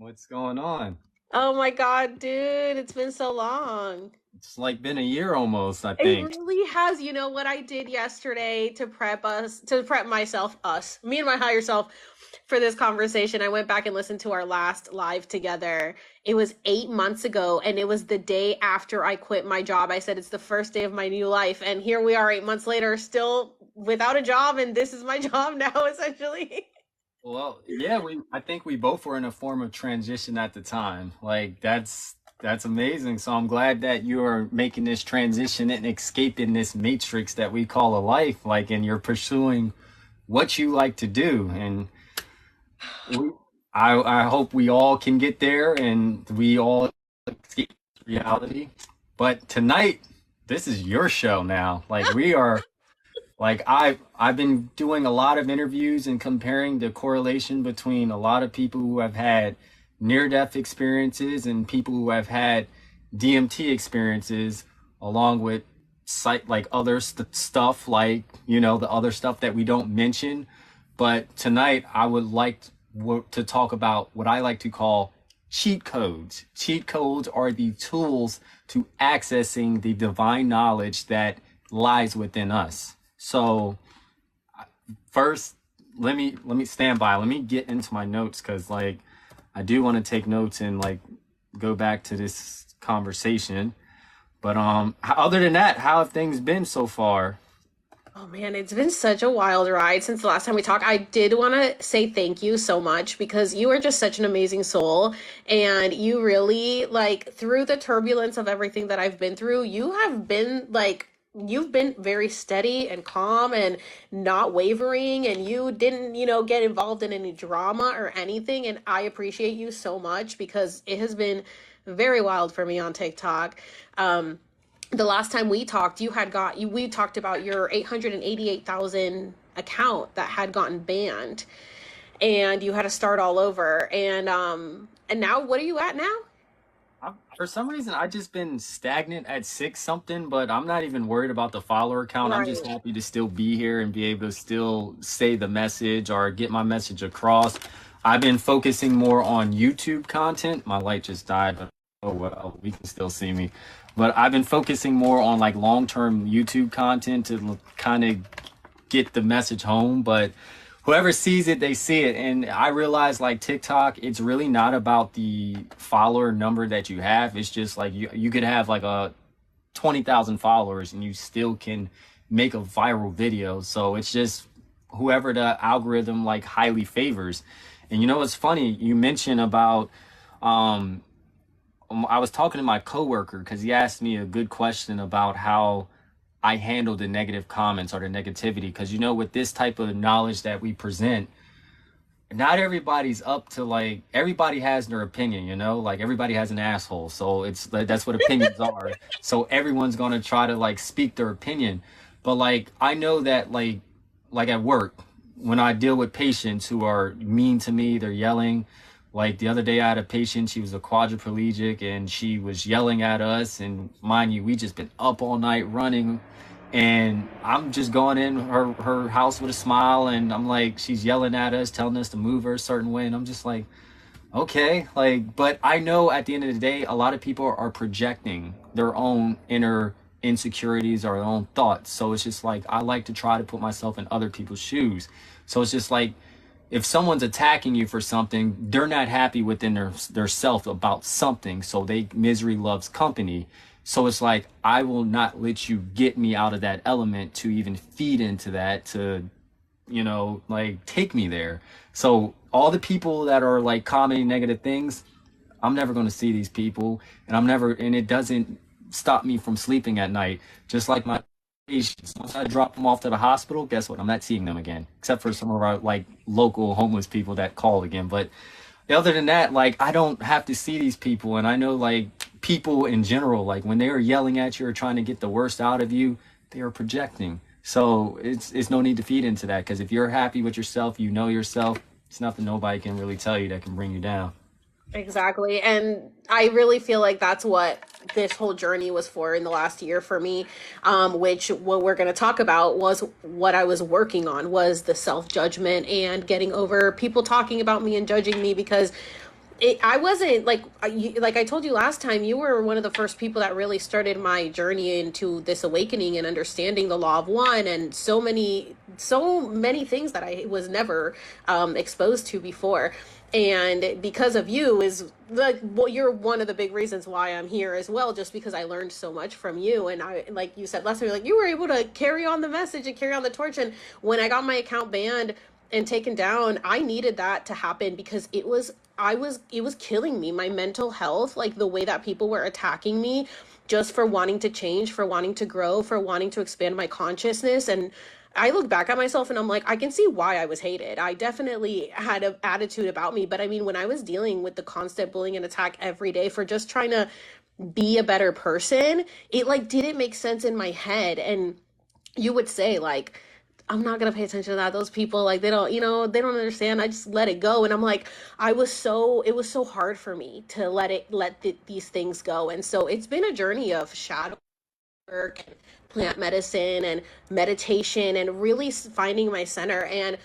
What's going on? Oh my God, dude, it's been so long. It's like been a year almost, I It think. really has. You know what I did yesterday to prep myself, me and my higher self for this conversation? I went back and listened to our last live together. It was 8 months ago, and it was the day after I quit my job. I said it's the first day of my new life, and here we are 8 months later, still without a job, and this is my job now, essentially. Well, yeah, I think we both were in a form of transition at the time. Like that's amazing. So I'm glad that you are making this transition and escaping this matrix that we call a life, like, and you're pursuing what you like to do. And we, I hope we all can get there and we all escape reality. But tonight, this is your show now. Like we are Like I've been doing a lot of interviews and comparing the correlation between a lot of people who have had near death experiences and people who have had DMT experiences along with like other stuff like, the other stuff that we don't mention. But tonight I would like to talk about what I like to call cheat codes. Cheat codes are the tools to accessing the divine knowledge that lies within us. So first, let me stand by. Let me get into my notes because like I do want to take notes and like go back to this conversation. But other than that, how have things been so far? Oh man, it's been such a wild ride since the last time we talked. I did want to say thank you so much because you are just such an amazing soul, and you really, like, through the turbulence of everything that I've been through, you've been very steady and calm and not wavering, and you didn't, get involved in any drama or anything, and I appreciate you so much because it has been very wild for me on TikTok. The last time we talked, we talked about your 888,000 account that had gotten banned, and you had to start all over. And now what are you at now? For some reason, I just been stagnant at six something, but I'm not even worried about the follower count. I'm just Right. happy to still be here and be able to still say the message or get my message across. I've been focusing more on YouTube content. My light just died, but oh well, we can still see me. But I've been focusing more on like long-term YouTube content to kind of get the message home. But whoever sees it, they see it. And I realize like TikTok, it's really not about the follower number that you have. It's just like you could have like a 20,000 followers and you still can make a viral video. So it's just whoever the algorithm like highly favors. And you know what's funny? You mentioned about um I was talking to my coworker because he asked me a good question about how I handle the negative comments or the negativity. Because with this type of knowledge that we present, not everybody's up to like everybody has their opinion. Like everybody has an asshole. So it's like that's what opinions are. So everyone's gonna try to like speak their opinion. But like I know that like at work when I deal with patients who are mean to me, they're yelling. Like the other day, I had a patient. She was a quadriplegic, and she was yelling at us. And mind you, we just been up all night running, and I'm just going in her house with a smile, and I'm like, she's yelling at us, telling us to move her a certain way, and I'm just like, okay, like, but I know at the end of the day, a lot of people are projecting their own inner insecurities or their own thoughts. So it's just like I like to try to put myself in other people's shoes. So it's just like if someone's attacking you for something, they're not happy within their self about something. So they misery loves company. So it's like I will not let you get me out of that element to even feed into that to like take me there. So all the people that are like commenting negative things, I'm never going to see these people, and and it doesn't stop me from sleeping at night. Just like my patients, once I drop them off to the hospital, guess what? I'm not seeing them again, except for some of our like local homeless people that call again. But other than that, like I don't have to see these people, and I know like people in general, like when they are yelling at you or trying to get the worst out of you, they are projecting. So it's no need to feed into that because if you're happy with yourself, you know yourself. It's nothing nobody can really tell you that can bring you down. Exactly. And I really feel like that's what this whole journey was for in the last year for me. Which what we're going to talk about was what I was working on was the self judgment and getting over people talking about me and judging me because I wasn't like I told you last time, you were one of the first people that really started my journey into this awakening and understanding the law of one, and so many things that I was never exposed to before. And because of you is like, well, you're one of the big reasons why I'm here as well, just because I learned so much from you. And I, like you said last time, like you were able to carry on the message and carry on the torch. And when I got my account banned and taken down, I needed that to happen because it was killing me, my mental health, like the way that people were attacking me just for wanting to change, for wanting to grow, for wanting to expand my consciousness. And I look back at myself and I'm like, I can see why I was hated. I definitely had an attitude about me, but I mean, when I was dealing with the constant bullying and attack every day for just trying to be a better person, it like didn't make sense in my head. And you would say like, I'm not gonna pay attention to that. Those people, like, they don't, they don't understand. I just let it go. And I'm like, it was so hard for me to these things go. And so it's been a journey of shadow work and plant medicine and meditation and really finding my center. And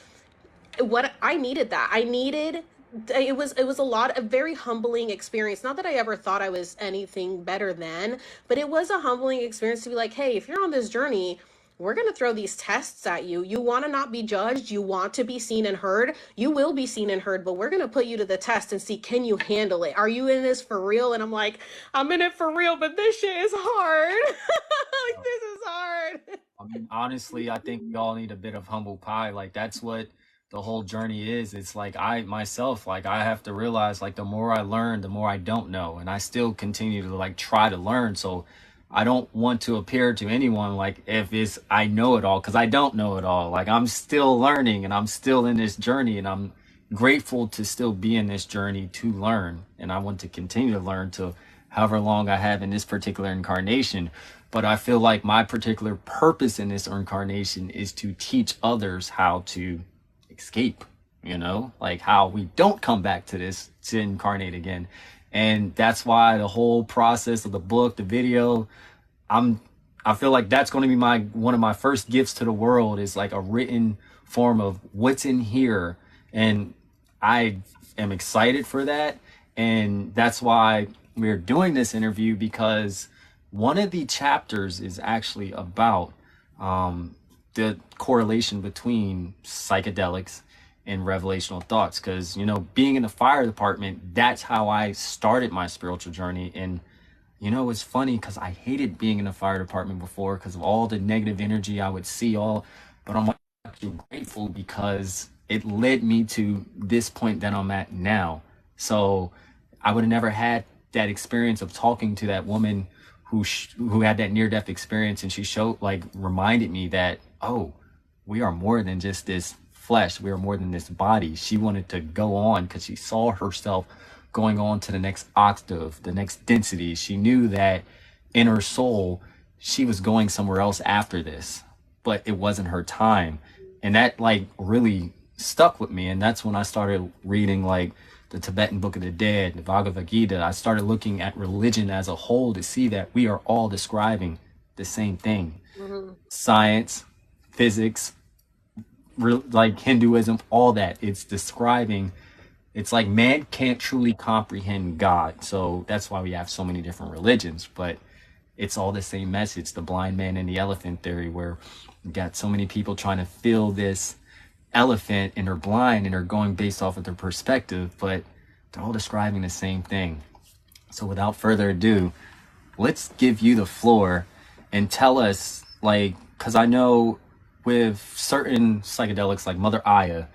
what I needed, that I needed, it was a lot, a very humbling experience. Not that I ever thought I was anything better than, but it was a humbling experience to be like, hey, if you're on this journey, we're going to throw these tests at you. You want to not be judged, you want to be seen and heard, you will be seen and heard, but we're going to put you to the test and see, can you handle it? Are you in this for real? And I'm like, I'm in it for real, but this shit is hard. Like, this is hard. I mean, honestly, I think we all need a bit of humble pie. Like that's what the whole journey is. It's like I myself, like I have to realize like the more I learn, the more I don't know. And I still continue to like try to learn. So I don't want to appear to anyone like if it's I know it all, because I don't know it all. Like I'm still learning and I'm still in this journey, and I'm grateful to still be in this journey to learn. And I want to continue to learn to however long I have in this particular incarnation. But I feel like my particular purpose in this incarnation is to teach others how to escape, like how we don't come back to this to incarnate again. And that's why the whole process of the book, the video, I'm I feel like that's going to be my one of my first gifts to the world, is like a written form of what's in here. And I am excited for that. And that's why we're doing this interview, because one of the chapters is actually about the correlation between psychedelics and revelational thoughts. Because, being in the fire department, that's how I started my spiritual journey. And, it's funny because I hated being in the fire department before because of all the negative energy I would see but I'm actually grateful because it led me to this point that I'm at now. So I would have never had that experience of talking to that woman who had that near-death experience, and she reminded me that, oh, we are more than just this flesh, we are more than this body. She wanted to go on because she saw herself going on to the next octave, the next density. She knew that in her soul she was going somewhere else after this, but it wasn't her time. And that really stuck with me. And that's when I started reading the Tibetan Book of the Dead, the Bhagavad Gita. I started looking at religion as a whole to see that we are all describing the same thing. Mm-hmm. Science, physics, Hinduism, all that. It's describing, it's like man can't truly comprehend God. So that's why we have so many different religions, but it's all the same message. The blind man and the elephant theory, where you got so many people trying to fill this elephant and they're blind and they're going based off of their perspective, but they're all describing the same thing. So without further ado, let's give you the floor and tell us, because I know with certain psychedelics like Mother Aya,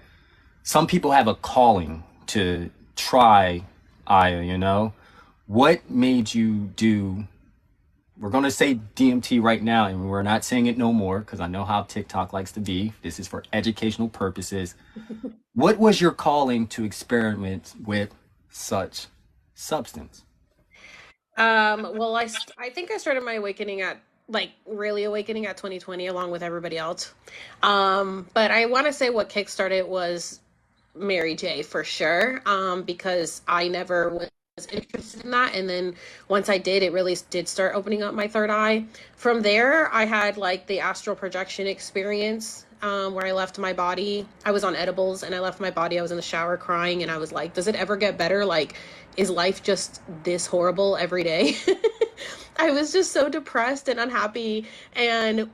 some people have a calling to try Aya, What made you do, we're going to say DMT right now, and we're not saying it no more because I know how TikTok likes to be. This is for educational purposes. What was your calling to experiment with such substance? Well, I think I started my awakening at really awakening at 2020 along with everybody else. But I want to say what kickstarted was Mary J for sure. Because I never was interested in that, and then once I did, it really did start opening up my third eye. From there, I had the astral projection experience. where I left my body. I was on edibles and I left my body. I was in the shower crying and I was like, does it ever get better? Like, is life just this horrible every day? I was just so depressed and unhappy. And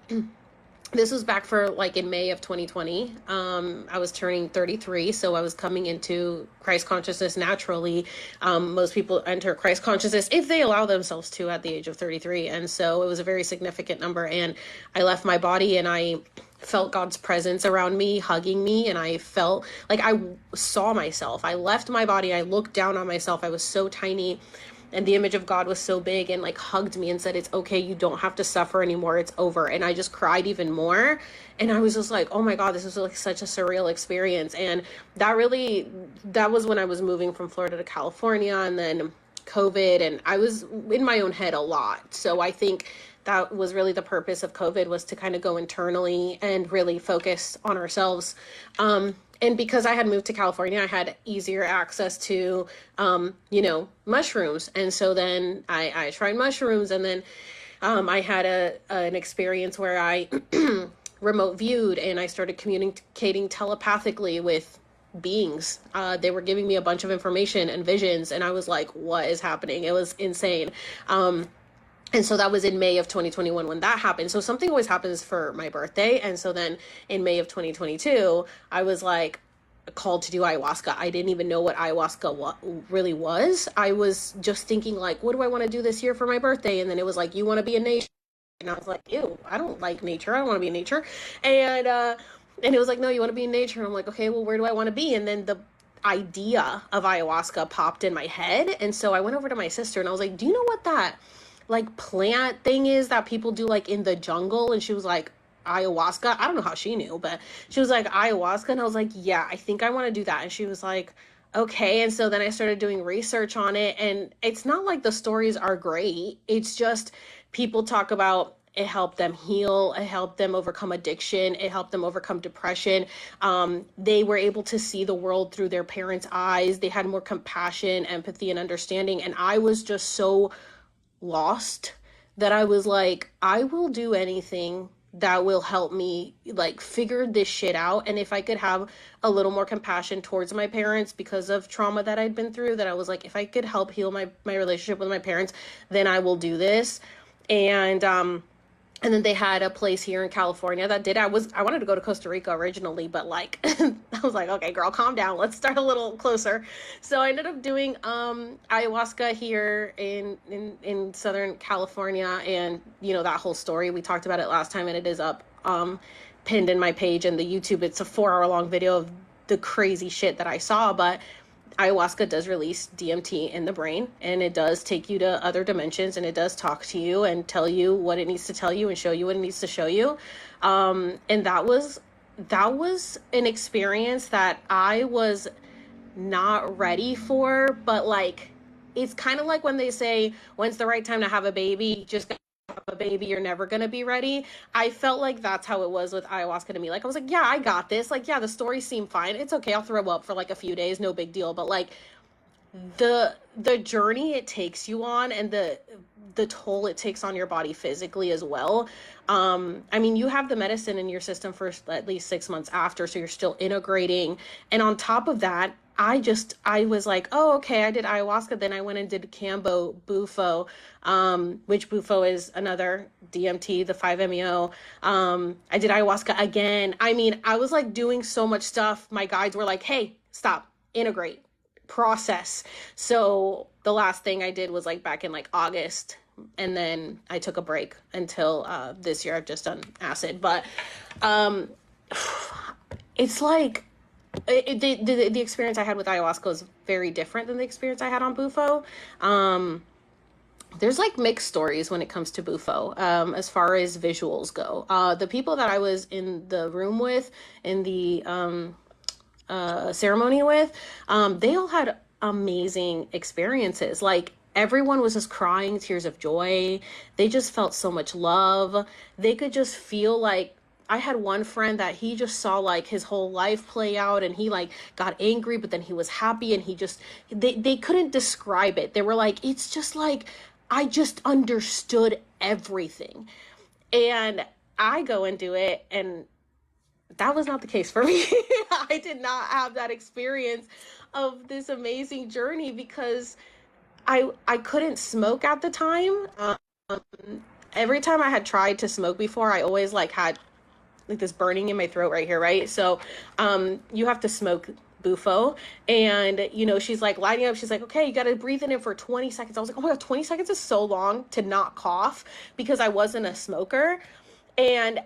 this was back for like in May of 2020. I was turning 33, so I was coming into Christ consciousness naturally. Most people enter Christ consciousness if they allow themselves to at the age of 33. And so it was a very significant number. And I left my body and I felt God's presence around me, hugging me. And I felt like I saw myself. I left my body. I looked down on myself. I was so tiny. And the image of God was so big and like hugged me and said, it's okay. You don't have to suffer anymore. It's over. And I just cried even more. And I was just like, oh my God, this was like such a surreal experience. And that was when I was moving from Florida to California and then COVID. And I was in my own head a lot. So I think that was really the purpose of COVID, was to kind of go internally and really focus on ourselves. And because I had moved to California, I had easier access to, mushrooms. And so then I tried mushrooms, and then I had an experience where I remote viewed and I started communicating telepathically with beings. They were giving me a bunch of information and visions, and I was like, what is happening? It was insane. And so that was in May of 2021 when that happened. So something always happens for my birthday. And so then in May of 2022, I was like called to do ayahuasca. I didn't even know what ayahuasca really was. I was just thinking like, what do I want to do this year for my birthday? And then it was like, you want to be in nature? And I was like, ew, I don't like nature. I don't want to be in nature. And it was like, no, you want to be in nature. And I'm like, okay, well, where do I want to be? And then the idea of ayahuasca popped in my head. And so I went over to my sister and I was like, do you know what that like plant thing is that people do like in the jungle? And she was like, ayahuasca. I don't know how she knew, but she was like, ayahuasca. And I was like, yeah, I think I want to do that. And she was like, okay. And so then I started doing research on it, and it's not like the stories are great. It's just people talk about it helped them heal, it helped them overcome addiction, it helped them overcome depression. They were able to see the world through their parents' eyes. They had more compassion, empathy, and understanding. And I was just so lost that I was like, I will do anything that will help me like figure this shit out. And if I could have a little more compassion towards my parents because of trauma that I'd been through, that I was like, if I could help heal my relationship with my parents, then I will do this. And then they had a place here in California that did. I wanted to go to Costa Rica originally, but like I was like, okay, girl, calm down. Let's start a little closer. So I ended up doing ayahuasca here in Southern California, and that whole story, we talked about it last time, and it is up pinned in my page and the YouTube. It's a 4-hour long video of the crazy shit that I saw, but ayahuasca does release DMT in the brain, and it does take you to other dimensions, and it does talk to you and tell you what it needs to tell you and show you what it needs to show you. And that was an experience that I was not ready for, but like, it's kind of like when they say, when's the right time to have a baby? Just have a baby, you're never going to be ready. I felt like that's how it was with ayahuasca to me. Like, I was like, yeah, I got this. Like, yeah, the stories seem fine. It's okay. I'll throw up for like a few days. No big deal. But like the journey it takes you on, and the toll it takes on your body physically as well. I mean, you have the medicine in your system for at least 6 months after, so you're still integrating. And on top of that, I was like, oh, okay, I did ayahuasca. Then I went and did Cambo Bufo, which Bufo is another DMT, the 5-MeO. I did ayahuasca again. I mean, I was like doing so much stuff. My guides were like, hey, stop, integrate, process. So the last thing I did was like back in like August. And then I took a break until this year. I've just done acid. But it's like, the experience I had with ayahuasca was very different than the experience I had on Bufo. There's like mixed stories when it comes to Bufo, as far as visuals go. The people that I was in the room with, in the ceremony with, they all had amazing experiences. Like, everyone was just crying tears of joy. They just felt so much love. They could just feel like, I had one friend that he just saw like his whole life play out, and he like got angry, but then he was happy, and he just, they couldn't describe it. They were like, it's just like, I just understood everything. And I go and do it, and That was not the case for me. I did not have that experience of this amazing journey because I couldn't smoke at the time. Every time I had tried to smoke before, I always like had like this burning in my throat right here, right? So you have to smoke bufo, and she's like lining up, she's like, okay, you got to breathe in it for 20 seconds. I was like, oh my god, 20 seconds is so long to not cough because I wasn't a smoker. And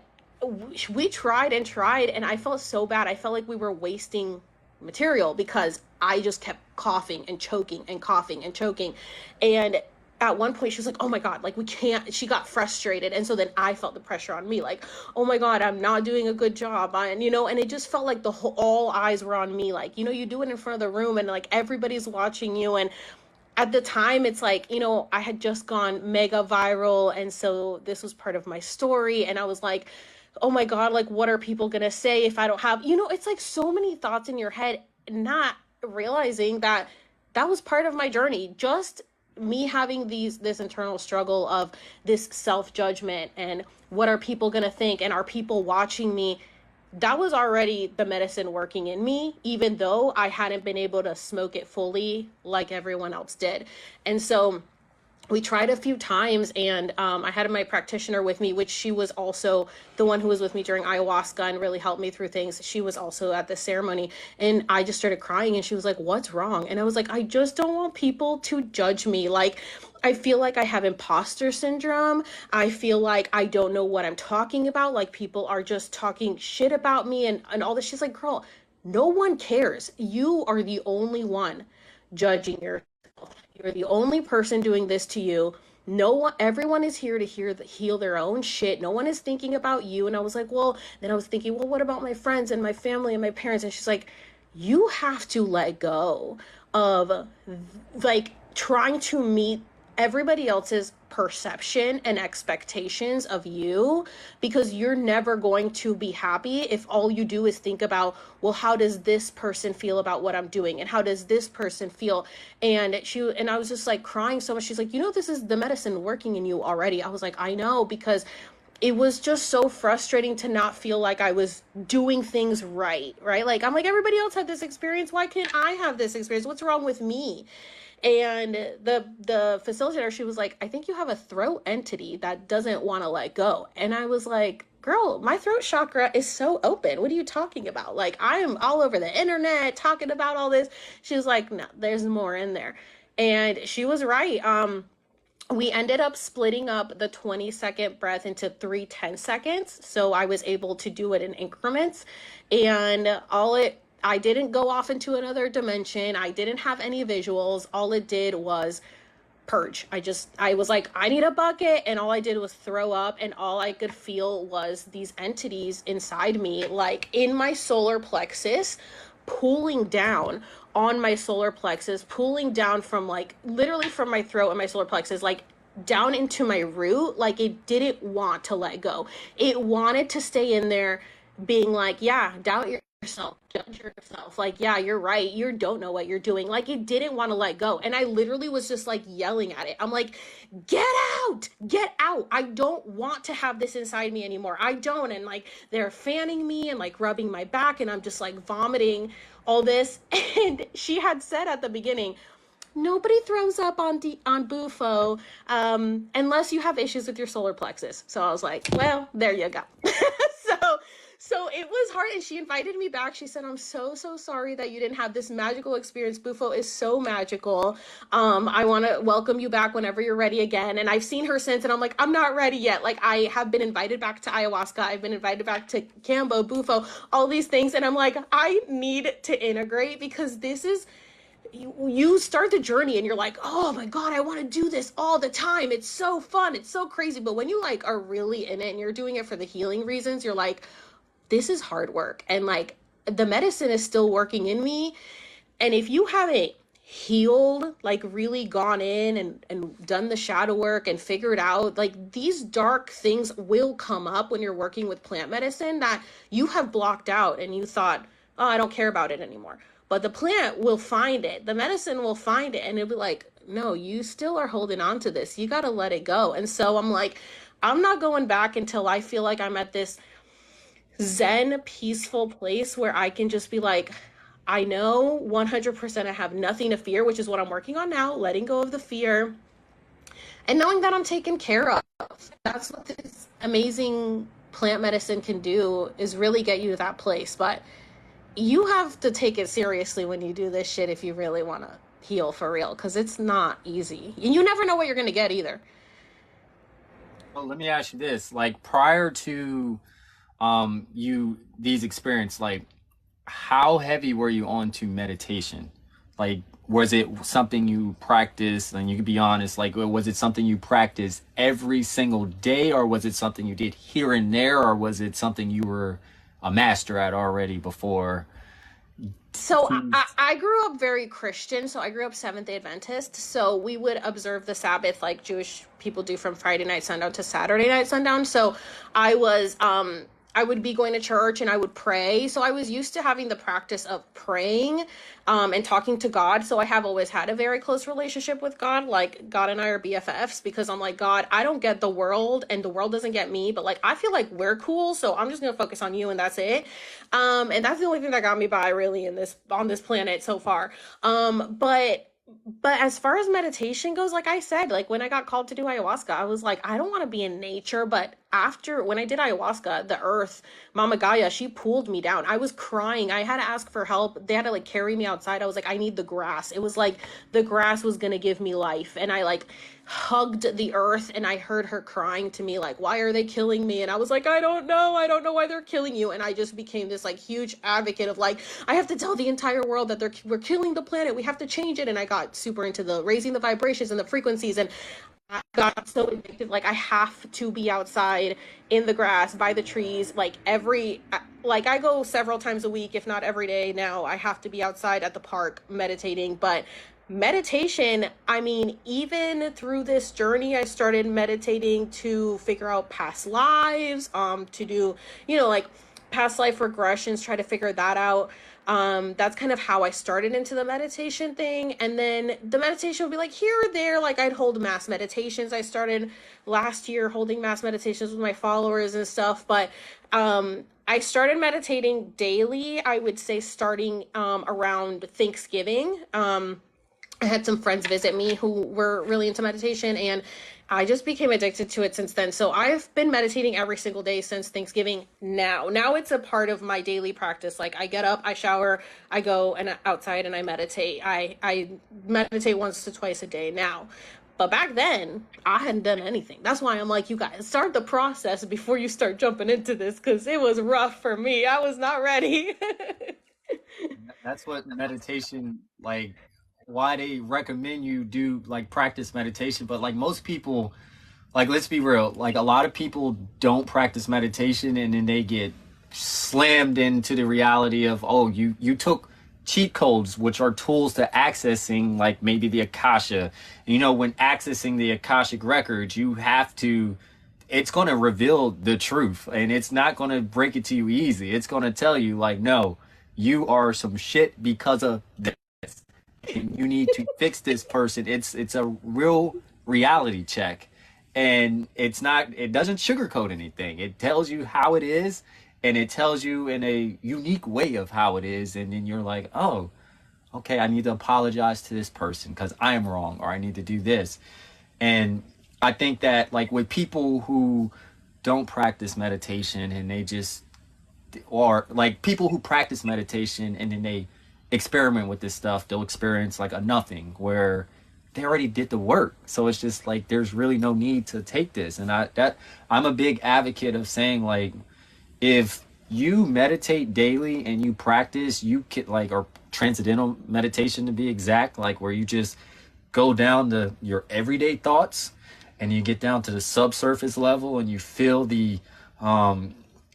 we tried and tried, and I felt so bad. I felt like we were wasting material because I just kept coughing and choking and coughing and choking. And at one point she was like, oh my god, like we can't, she got frustrated, and so then I felt the pressure on me, like, oh my god, I'm not doing a good job. And it just felt like the whole, all eyes were on me, like, you do it in front of the room and like everybody's watching you. And at the time it's like, I had just gone mega viral, and so this was part of my story, and I was like, oh my god, like what are people gonna say if I don't have, it's like so many thoughts in your head, not realizing that that was part of my journey. Just me having this internal struggle of this self-judgment and what are people going to think and are people watching me, that was already the medicine working in me, even though I hadn't been able to smoke it fully like everyone else did. And so we tried a few times, and I had my practitioner with me, which she was also the one who was with me during ayahuasca and really helped me through things. She was also at the ceremony, and I just started crying, and she was like, what's wrong? And I was like, I just don't want people to judge me. Like, I feel like I have imposter syndrome. I feel like I don't know what I'm talking about. Like, people are just talking shit about me and all this. She's like, girl, no one cares. You are the only one judging yourself. You're the only person doing this to you. No one, everyone is here to heal their own shit. No one is thinking about you. And I was like, well, then I was thinking, well, what about my friends and my family and my parents? And she's like, you have to let go of like trying to meet everybody else's perception and expectations of you, because you're never going to be happy if all you do is think about, well, how does this person feel about what I'm doing, and how does this person feel? And I was just like crying so much. She's like, this is the medicine working in you already. I was like, I know, because it was just so frustrating to not feel like I was doing things right? Like, I'm like, everybody else had this experience, why can't I have this experience? What's wrong with me? And the facilitator, she was like, I think you have a throat entity that doesn't want to let go. And I was like, girl, my throat chakra is so open. What are you talking about? Like, I am all over the internet talking about all this. She was like, no, there's more in there. And she was right. We ended up splitting up the 20-second breath into 3 10-seconds. So I was able to do it in increments. And I didn't go off into another dimension. I didn't have any visuals. All it did was purge. I was like, I need a bucket. And all I did was throw up. And all I could feel was these entities inside me, like in my solar plexus, pulling down on my solar plexus, pulling down from like literally from my throat and my solar plexus, like down into my root. Like, it didn't want to let go. It wanted to stay in there being like, yeah, doubt yourself, judge yourself, like, yeah, you're right, you don't know what you're doing. Like, it didn't want to let go. And I literally was just like yelling at it. I'm like, get out, I don't want to have this inside me anymore, I don't. And like, they're fanning me and like rubbing my back, and I'm just like vomiting all this. And she had said at the beginning, nobody throws up on bufo unless you have issues with your solar plexus. So I was like, well, there you go. So it was hard, and she invited me back. She said, I'm so sorry that you didn't have this magical experience. Bufo is so magical. I want to welcome you back whenever you're ready again. And I've seen her since, and I'm like, I'm not ready yet. Like, I have been invited back to ayahuasca. I've been invited back to Cambo, Bufo, all these things. And I'm like, I need to integrate, because this is, you start the journey and you're like, oh my god, I want to do this all the time, it's so fun, it's so crazy. But when you like are really in it and you're doing it for the healing reasons, you're like, this is hard work, and like the medicine is still working in me. And if you haven't healed, like really gone in and done the shadow work and figured out, like, these dark things will come up when you're working with plant medicine that you have blocked out and you thought, oh, I don't care about it anymore. But the plant will find it, the medicine will find it, and it'll be like, no, you still are holding on to this, you got to let it go. And so I'm like, I'm not going back until I feel like I'm at this zen, peaceful place where I can just be like, I know 100% I have nothing to fear, which is what I'm working on now, letting go of the fear and knowing that I'm taken care of. That's what this amazing plant medicine can do, is really get you to that place. But you have to take it seriously when you do this shit if you really want to heal for real, because it's not easy. And you never know what you're going to get either. Well, let me ask you this: like prior to you these experience, like how heavy were you on to meditation? Like, was it something you practiced? And you can be honest, like, was it something you practiced every single day, or was it something you did here and there, or was it something you were a master at already before? So I grew up very Christian. So I grew up Seventh Day Adventist. So we would observe the Sabbath like Jewish people do from Friday night sundown to Saturday night sundown. So I was I would be going to church and I would pray. So I was used to having the practice of praying and talking to God. So I have always had a very close relationship with God. Like God and I are BFFs because I'm like, God, I don't get the world and the world doesn't get me, but like I feel like we're cool. So I'm just gonna focus on you and that's it. And that's the only thing that got me by really in this on this planet so far. But as far as meditation goes, like I said, like when I got called to do ayahuasca, I was like, I don't want to be in nature. But after when I did ayahuasca, the earth, Mama Gaia, she pulled me down. I was crying. I had to ask for help. They had to like carry me outside. I was like, I need the grass. It was like the grass was gonna give me life. And I like hugged the earth and I heard her crying to me like, why are they killing me? And I was like, I don't know. I don't know why they're killing you. And I just became this like huge advocate of like, I have to tell the entire world that we're killing the planet. We have to change it. And I got super into the raising the vibrations and the frequencies, and I got so addicted. Like I have to be outside in the grass by the trees. Like I go several times a week, if not every day now. I have to be outside at the park meditating. But meditation, I mean, even through this journey, I started meditating to figure out past lives, to do, like past life regressions, try to figure that out. That's kind of how I started into the meditation thing. And then the meditation would be like here or there, like I'd hold mass meditations. I started last year holding mass meditations with my followers and stuff. But I started meditating daily, I would say starting around Thanksgiving. I had some friends visit me who were really into meditation, and I just became addicted to it since then. So I've been meditating every single day since Thanksgiving now. Now it's a part of my daily practice. Like I get up, I shower, I go and outside and I meditate. I meditate once to twice a day now. But back then, I hadn't done anything. That's why I'm like, you guys, start the process before you start jumping into this, because it was rough for me. I was not ready. That's what meditation, like, why they recommend you do like practice meditation. But like most people, like let's be real, like a lot of people don't practice meditation and then they get slammed into the reality of, oh, you took cheat codes, which are tools to accessing like maybe the Akasha. When accessing the Akashic records, you have to, it's going to reveal the truth, and it's not going to break it to you easy. It's going to tell you like, no, you are some shit because of this, and you need to fix this person. It's a real reality check, and it doesn't sugarcoat anything. It tells you how it is, and it tells you in a unique way of how it is, and then you're like, oh, okay, I need to apologize to this person because I am wrong, or I need to do this. And I think that like with people who don't practice meditation and they just, or like people who practice meditation and then they experiment with this stuff, they'll experience like a nothing where they already did the work. So it's just like there's really no need to take this. And I'm a big advocate of saying like, if you meditate daily and you practice, you can like, or transcendental meditation to be exact, like where you just go down to your everyday thoughts and you get down to the subsurface level and you feel the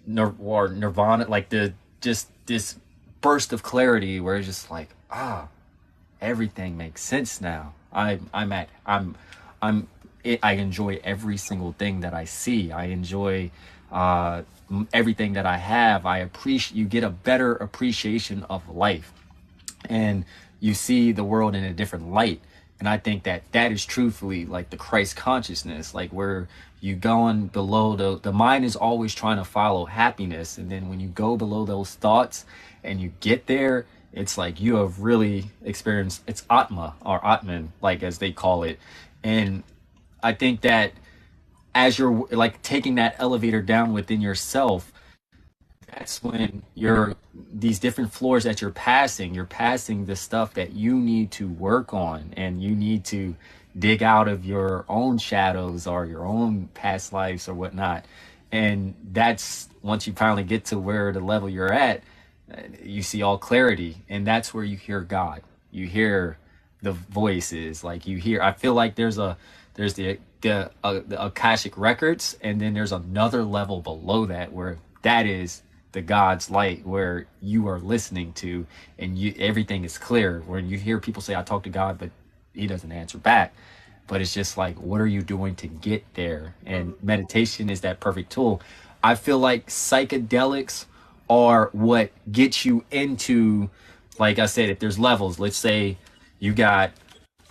nirvana, like the just this burst of clarity where it's just like, everything makes sense now. I enjoy every single thing that I see. I enjoy everything that I have. You get a better appreciation of life, and you see the world in a different light. And I think that that is truthfully like the Christ consciousness, like where you going below the mind is always trying to follow happiness. And then when you go below those thoughts and you get there, it's like you have really experienced it's Atma or Atman, like as they call it. And I think that as you're like taking that elevator down within yourself, that's when you're these different floors that you're passing the stuff that you need to work on, and you need to dig out of your own shadows or your own past lives or whatnot. And that's once you finally get to where the level you're at, you see all clarity, and that's where you hear God, you hear the voices, like you hear, I feel like there's the Akashic records, and then there's another level below that where that is the God's light, where you are listening to, and you everything is clear. When you hear people say I talk to God, but he doesn't answer back, but it's just like, what are you doing to get there? And meditation is that perfect tool. I feel like psychedelics are what gets you into, like I said, if there's levels, let's say you got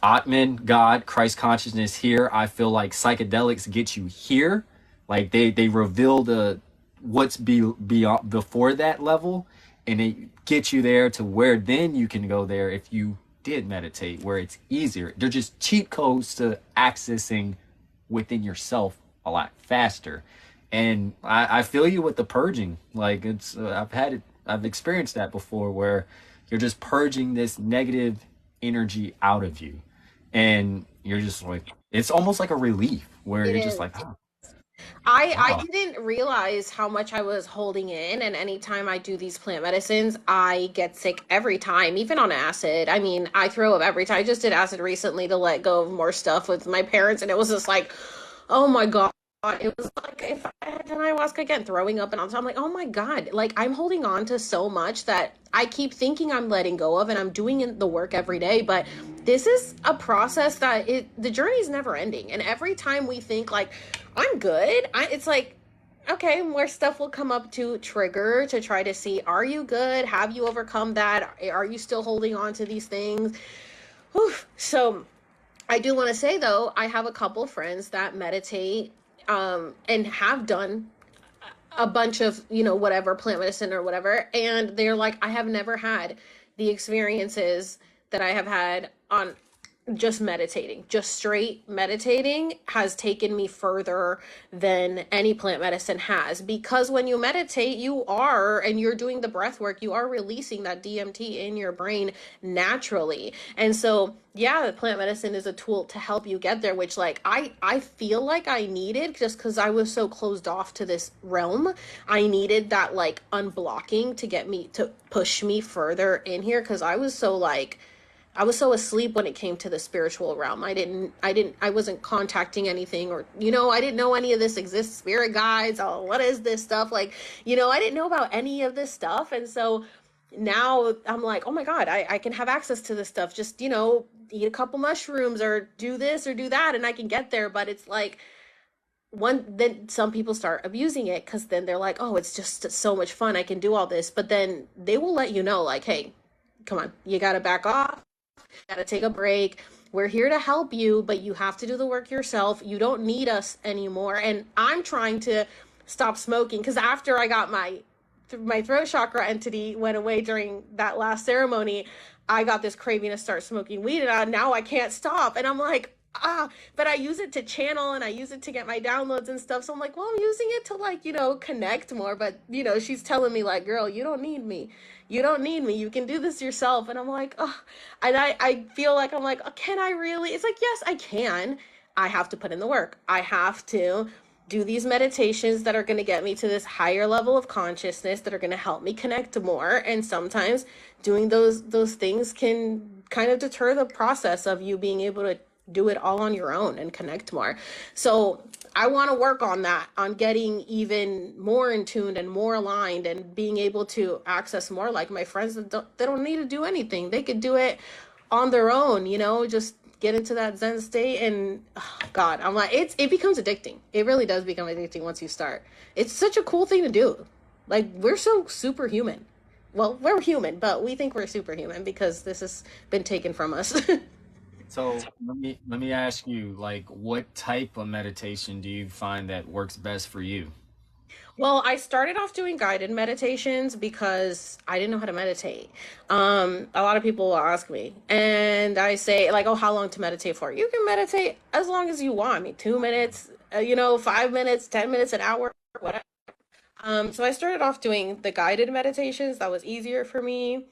Atman, God, Christ consciousness here. I feel like psychedelics get you here. Like they reveal the what's beyond before that level, and it gets you there to where then you can go there if you did meditate, where it's easier. They're just cheat codes to accessing within yourself a lot faster. And I feel you with the purging. Like it's I've experienced that before, where you're just purging this negative energy out of you, and you're just like, it's almost like a relief where It you're just is. like, oh, I wow. didn't realize how much I was holding in, and anytime I do these plant medicines, I get sick every time, even on acid. I mean, I throw up every time. I just did acid recently to let go of more stuff with my parents, and it was just like, oh my God. It was like if I had done ayahuasca again, throwing up, and I'm like, oh my God, like I'm holding on to so much that I keep thinking I'm letting go of, and I'm doing the work every day. But this is a process that the journey is never ending. And every time we think like, I'm good, it's like, okay, more stuff will come up to trigger to try to see, are you good? Have you overcome that? Are you still holding on to these things? Whew. So I do want to say though, I have a couple friends that meditate and have done a bunch of, whatever, plant medicine or whatever. And they're like, I have never had the experiences that I have had on just meditating. Just straight meditating has taken me further than any plant medicine has, because when you meditate, and you're doing the breath work, you are releasing that DMT in your brain naturally. And so yeah, the plant medicine is a tool to help you get there, which like I feel like I needed, just because I was so closed off to this realm. I needed that like unblocking to get me to push me further in here, because I was so asleep when it came to the spiritual realm. I wasn't contacting anything, or, I didn't know any of this exists. Spirit guides. Oh, what is this stuff? Like, I didn't know about any of this stuff. And so now I'm like, oh my God, I can have access to this stuff. Just, eat a couple mushrooms or do this or do that, and I can get there. But it's like, then some people start abusing it, because then they're like, oh, it's just so much fun, I can do all this. But then they will let you know, like, hey, come on, you got to back off, got to take a break. We're here to help you, but you have to do the work yourself. You don't need us anymore. And I'm trying to stop smoking, because after I got my throat chakra entity went away during that last ceremony, I got this craving to start smoking weed, and now I can't stop. And I'm like, but I use it to channel, and I use it to get my downloads and stuff. So I'm like, well, I'm using it to like, connect more. But, she's telling me like, girl, you don't need me. You don't need me. You can do this yourself. And I'm like, oh, and I feel like, I'm like, oh, can I really? It's like, yes, I can. I have to put in the work. I have to do these meditations that are going to get me to this higher level of consciousness, that are going to help me connect more. And sometimes doing those things can kind of deter the process of you being able to do it all on your own and connect more. So I want to work on that, on getting even more in tune and more aligned, and being able to access more, like my friends that they don't need to do anything. They could do it on their own, just get into that Zen state. And oh God, I'm like, it becomes addicting. It really does become addicting once you start. It's such a cool thing to do. Like, we're so superhuman. Well, we're human, but we think we're superhuman because this has been taken from us. So let me ask you, like, what type of meditation do you find that works best for you? Well, I started off doing guided meditations because I didn't know how to meditate. A lot of people will ask me, and I say, like, oh, how long to meditate for? You can meditate as long as you want. I mean, 2 minutes, 5 minutes, 10 minutes, an hour, whatever. So I started off doing the guided meditations. That was easier for me.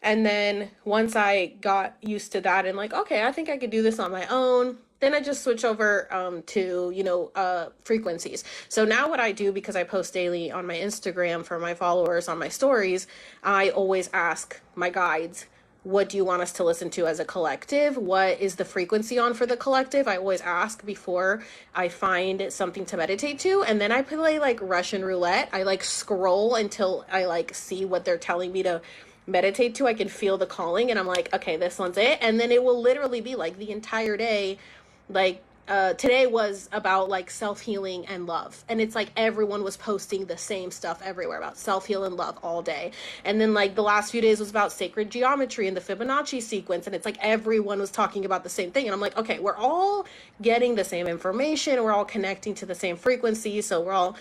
And then once I got used to that and like, okay, I think I could do this on my own, then I just switch over to, frequencies. So now what I do, because I post daily on my Instagram for my followers on my stories, I always ask my guides, what do you want us to listen to as a collective? What is the frequency on for the collective? I always ask before I find something to meditate to. And then I play like Russian roulette. I like scroll until I like see what they're telling me to meditate to. I can feel the calling and I'm like, okay, this one's it. And then it will literally be like the entire day, like today was about like self-healing and love, and it's like everyone was posting the same stuff everywhere about self-heal and love all day. And then like the last few days was about sacred geometry and the Fibonacci sequence, and it's like everyone was talking about the same thing, and I'm like, okay, we're all getting the same information, we're all connecting to the same frequency, so we're all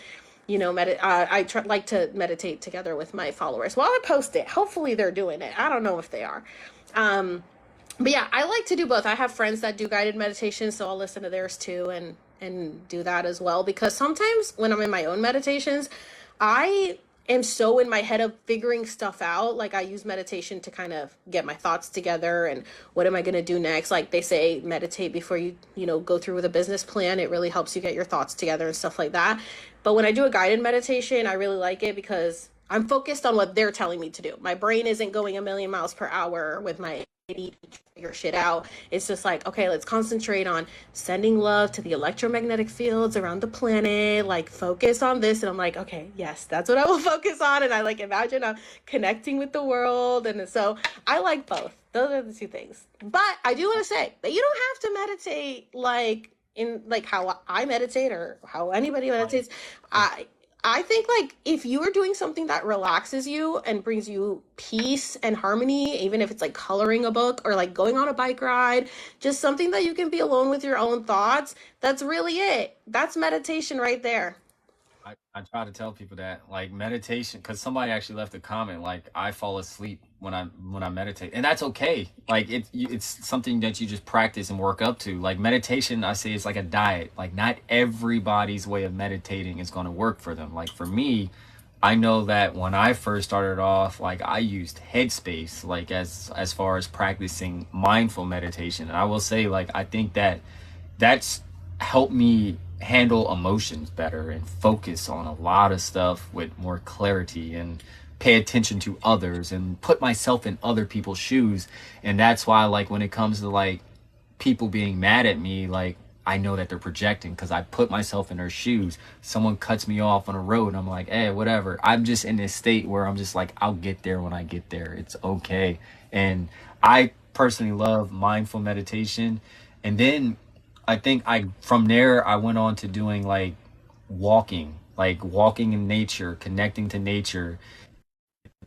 like to meditate together with my followers while I post it. Hopefully they're doing it. I don't know if they are. But yeah, I like to do both. I have friends that do guided meditation, so I'll listen to theirs too and do that as well. Because sometimes when I'm in my own meditations, I am so in my head of figuring stuff out. Like I use meditation to kind of get my thoughts together and what am I going to do next? Like they say, meditate before you go through with a business plan. It really helps you get your thoughts together and stuff like that. But when I do a guided meditation, I really like it because I'm focused on what they're telling me to do. My brain isn't going a million miles per hour with my ADD to figure shit out. It's just like, okay, let's concentrate on sending love to the electromagnetic fields around the planet, like focus on this. And I'm like, okay, yes, that's what I will focus on. And I like imagine I'm connecting with the world. And so I like both. Those are the two things. But I do want to say that you don't have to meditate like in like how I meditate or how anybody meditates. I think like if you are doing something that relaxes you and brings you peace and harmony, even if it's like coloring a book or like going on a bike ride, just something that you can be alone with your own thoughts, that's really it. That's meditation right there. I try to tell people that like meditation, because somebody actually left a comment like I fall asleep when I meditate, and that's okay. Like it's something that you just practice and work up to. Like meditation, I say, is like a diet. Like not everybody's way of meditating is going to work for them. Like for me, I know that when I first started off, like I used Headspace, like as far as practicing mindful meditation, and I will say, like I think that that's helped me handle emotions better and focus on a lot of stuff with more clarity and pay attention to others and put myself in other people's shoes. And that's why, like, when it comes to like people being mad at me, like I know that they're projecting because I put myself in their shoes. Someone cuts me off on a road and I'm like, hey, whatever. I'm just in this state where I'm just like, I'll get there when I get there. It's okay. And I personally love mindful meditation. And then I think I from there I went on to doing like walking in nature, connecting to nature,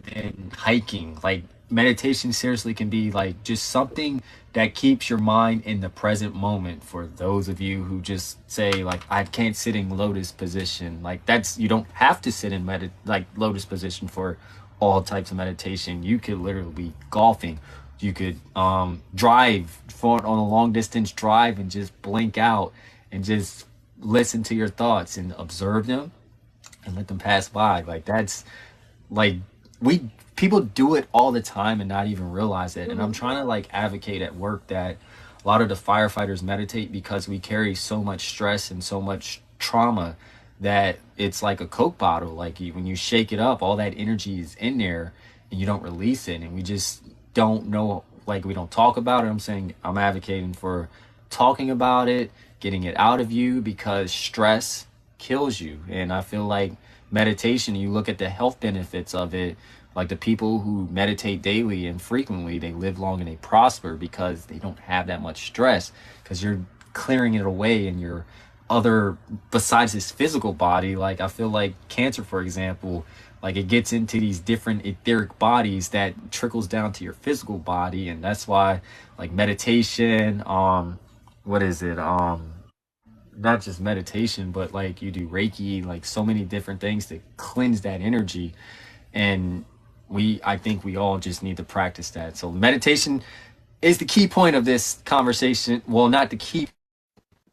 and hiking. Like meditation seriously can be like just something that keeps your mind in the present moment. For those of you who just say like I can't sit in lotus position, like that's, you don't have to sit in like lotus position for all types of meditation. You could literally be golfing. You could drive for on a long distance drive and just blink out and just listen to your thoughts and observe them and let them pass by. Like that's like we people do it all the time and not even realize it. And I'm Mhm. trying to like advocate at work that a lot of the firefighters meditate because we carry so much stress and so much trauma that it's like a Coke bottle. Like when you shake it up, all that energy is in there and you don't release it. And we just don't know, like we don't talk about it. I'm saying I'm advocating for talking about it, getting it out of you, because stress kills you. And I feel like meditation, you look at the health benefits of it, like the people who meditate daily and frequently, they live long and they prosper because they don't have that much stress, because you're clearing it away in your other, besides this physical body. Like I feel like cancer, for example, Like it gets into these different etheric bodies that trickles down to your physical body. And that's why like meditation, what is it? Not just meditation, but like you do Reiki, like so many different things to cleanse that energy. And I think we all just need to practice that. So meditation is the key point of this conversation. Well, not the key,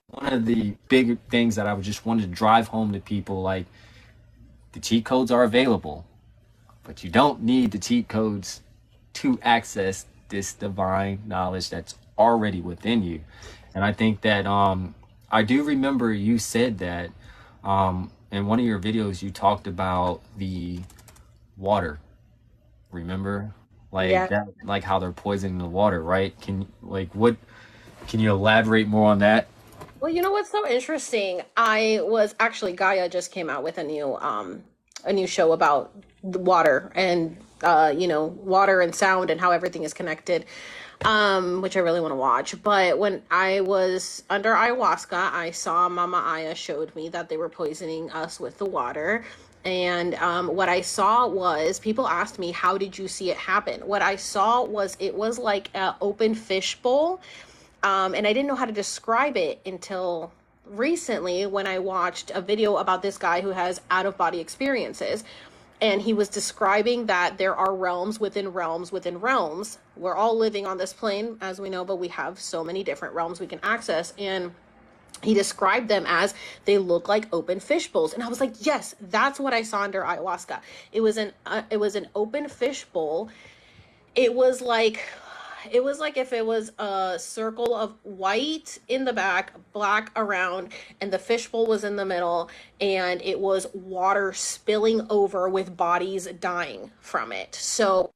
one of the big things that I would just wanted to drive home to people, like the cheat codes are available, but you don't need the cheat codes to access this divine knowledge that's already within you. And I think that I do remember you said that in one of your videos you talked about the water. Remember? Like Yeah. that, like how they're poisoning the water, right? Can you elaborate more on that? Well, you know what's so interesting? I was actually Gaia just came out with a new show about the water and water and sound and how everything is connected. Which I really want to watch. But when I was under ayahuasca, I saw Mama Aya showed me that they were poisoning us with the water. And what I saw was people asked me, how did you see it happen? What I saw was it was like an open fish bowl. And I didn't know how to describe it until recently when I watched a video about this guy who has out of body experiences. And he was describing that there are realms within realms within realms. We're all living on this plane, as we know, but we have so many different realms we can access. And he described them as they look like open fish bowls. And I was like, yes, that's what I saw under ayahuasca. It was an open fish bowl. It was like if it was a circle of white in the back, black around, and the fishbowl was in the middle, and it was water spilling over with bodies dying from it. So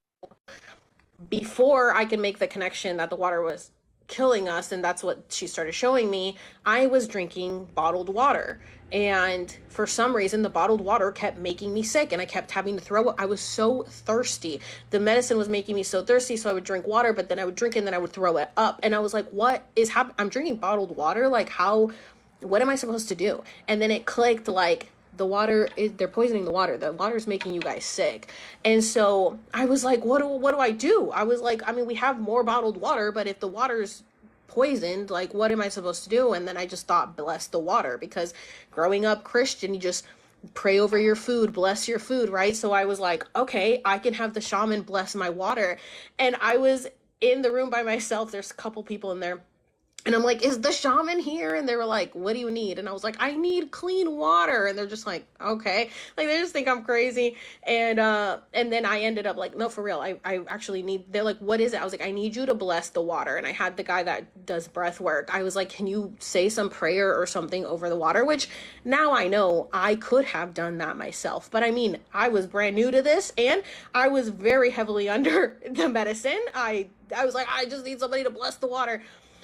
before I could make the connection that the water was killing us, and that's what she started showing me, I was drinking bottled water. And for some reason, the bottled water kept making me sick, and I kept having to throw up. I was so thirsty. The medicine was making me so thirsty, so I would drink water, but then I would drink it and then I would throw it up. And I was like, what is happening? I'm drinking bottled water. Like, what am I supposed to do? And then it clicked, like, they're poisoning the water. The water's making you guys sick. And so I was like, what do I do? I was like, I mean, we have more bottled water, but if the water's poisoned, like, what am I supposed to do? And then I just thought, bless the water, because growing up Christian, you just pray over your food, bless your food, right? So I was like, okay, I can have the shaman bless my water. And I was in the room by myself. There's a couple people in there. And I'm like, is the shaman here? And they were like, what do you need? And I was like, I need clean water. And they're just like, okay. Like, they just think I'm crazy. And then I ended up like, no, for real. I actually need, they're like, what is it? I was like, I need you to bless the water. And I had the guy that does breath work. I was like, can you say some prayer or something over the water? Which now I know I could have done that myself. But I mean, I was brand new to this, and I was very heavily under the medicine. I was like, I just need somebody to bless the water.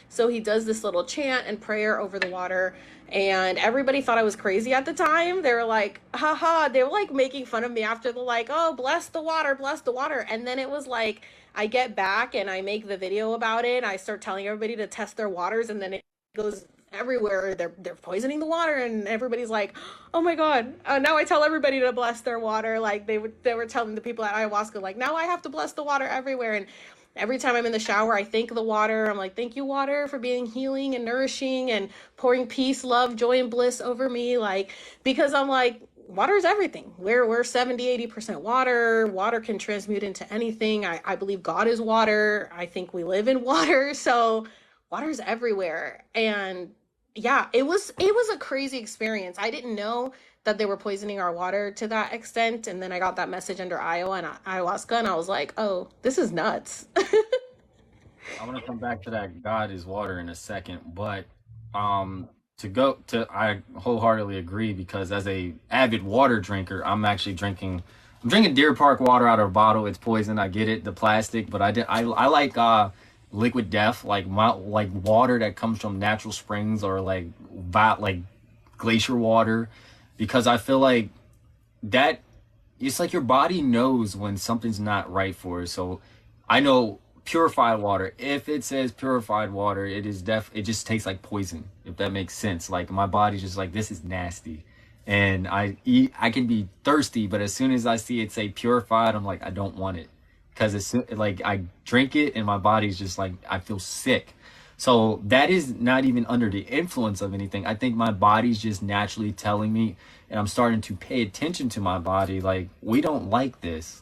So he does this little chant and prayer over the water, and everybody thought I was crazy at the time. They were like, haha, they were like making fun of me after the like, oh, bless the water, bless the water. And then it was like, I get back and I make the video about it. I start telling everybody to test their waters, and then it goes everywhere. They're poisoning the water, and everybody's like, oh my God, now I tell everybody to bless their water. Like they were telling the people at ayahuasca, like, now I have to bless the water everywhere. And every time I'm in the shower, I thank the water. I'm like, thank you, water, for being healing and nourishing and pouring peace, love, joy, and bliss over me. Like, because I'm like, water is everything. We're 70-80% water. Water can transmute into anything. I believe God is water. I think we live in water. So water's everywhere. And yeah, it was a crazy experience. I didn't know that they were poisoning our water to that extent. And then I got that message under Iowa and ayahuasca, and I was like, oh, this is nuts. I want to come back to that God is water in a second, but I wholeheartedly agree, because as a avid water drinker, I'm drinking Deer Park water out of a bottle. It's poison. I get it, the plastic, but I like liquid death, like water that comes from natural springs, or like glacier water, because I feel like that it's like your body knows when something's not right for it. So I know purified water, if it says purified water, it just tastes like poison, if that makes sense. Like my body's just like, this is nasty. and I eat. I can be thirsty, but as soon as I see it say purified, I'm like, I don't want it, because it's like I drink it and my body's just like I feel sick. So that is not even under the influence of anything. I think my body's just naturally telling me, and I'm starting to pay attention to my body. Like, we don't like this.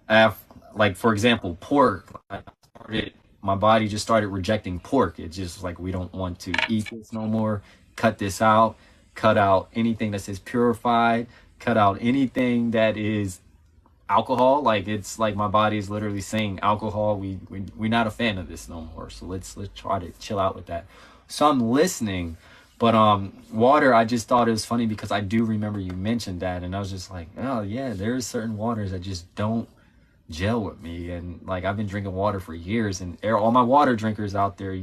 Af like for example, pork. My body just started rejecting pork. It's just like, we don't want to eat this no more. Cut this out. Cut out anything that says purified. Cut out anything that is alcohol. Like, it's like my body is literally saying alcohol. We're not a fan of this no more. So let's try to chill out with that. So I'm listening. But water, I just thought it was funny because I do remember you mentioned that, and I was just like, oh yeah, there's certain waters that just don't gel with me. And like, I've been drinking water for years, and all my water drinkers out there,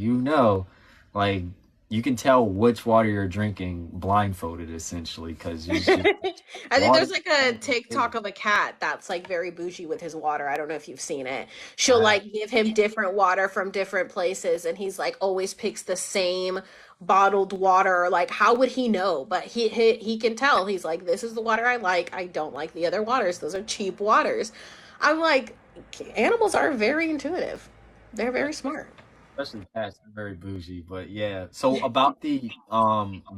like, you can tell which water you're drinking blindfolded, essentially, because you just I think water. there's like a TikTok of a cat that's like very bougie with his water. I don't know if you've seen it. She'll I like give him different water from different places, and he's like always picks the same bottled water. Like, how would he know? But he can tell. He's like, this is the water I like. I don't like the other waters. Those are cheap waters. I'm like, animals are very intuitive. They're very smart. especially cats, they're very bougie. But yeah, so about the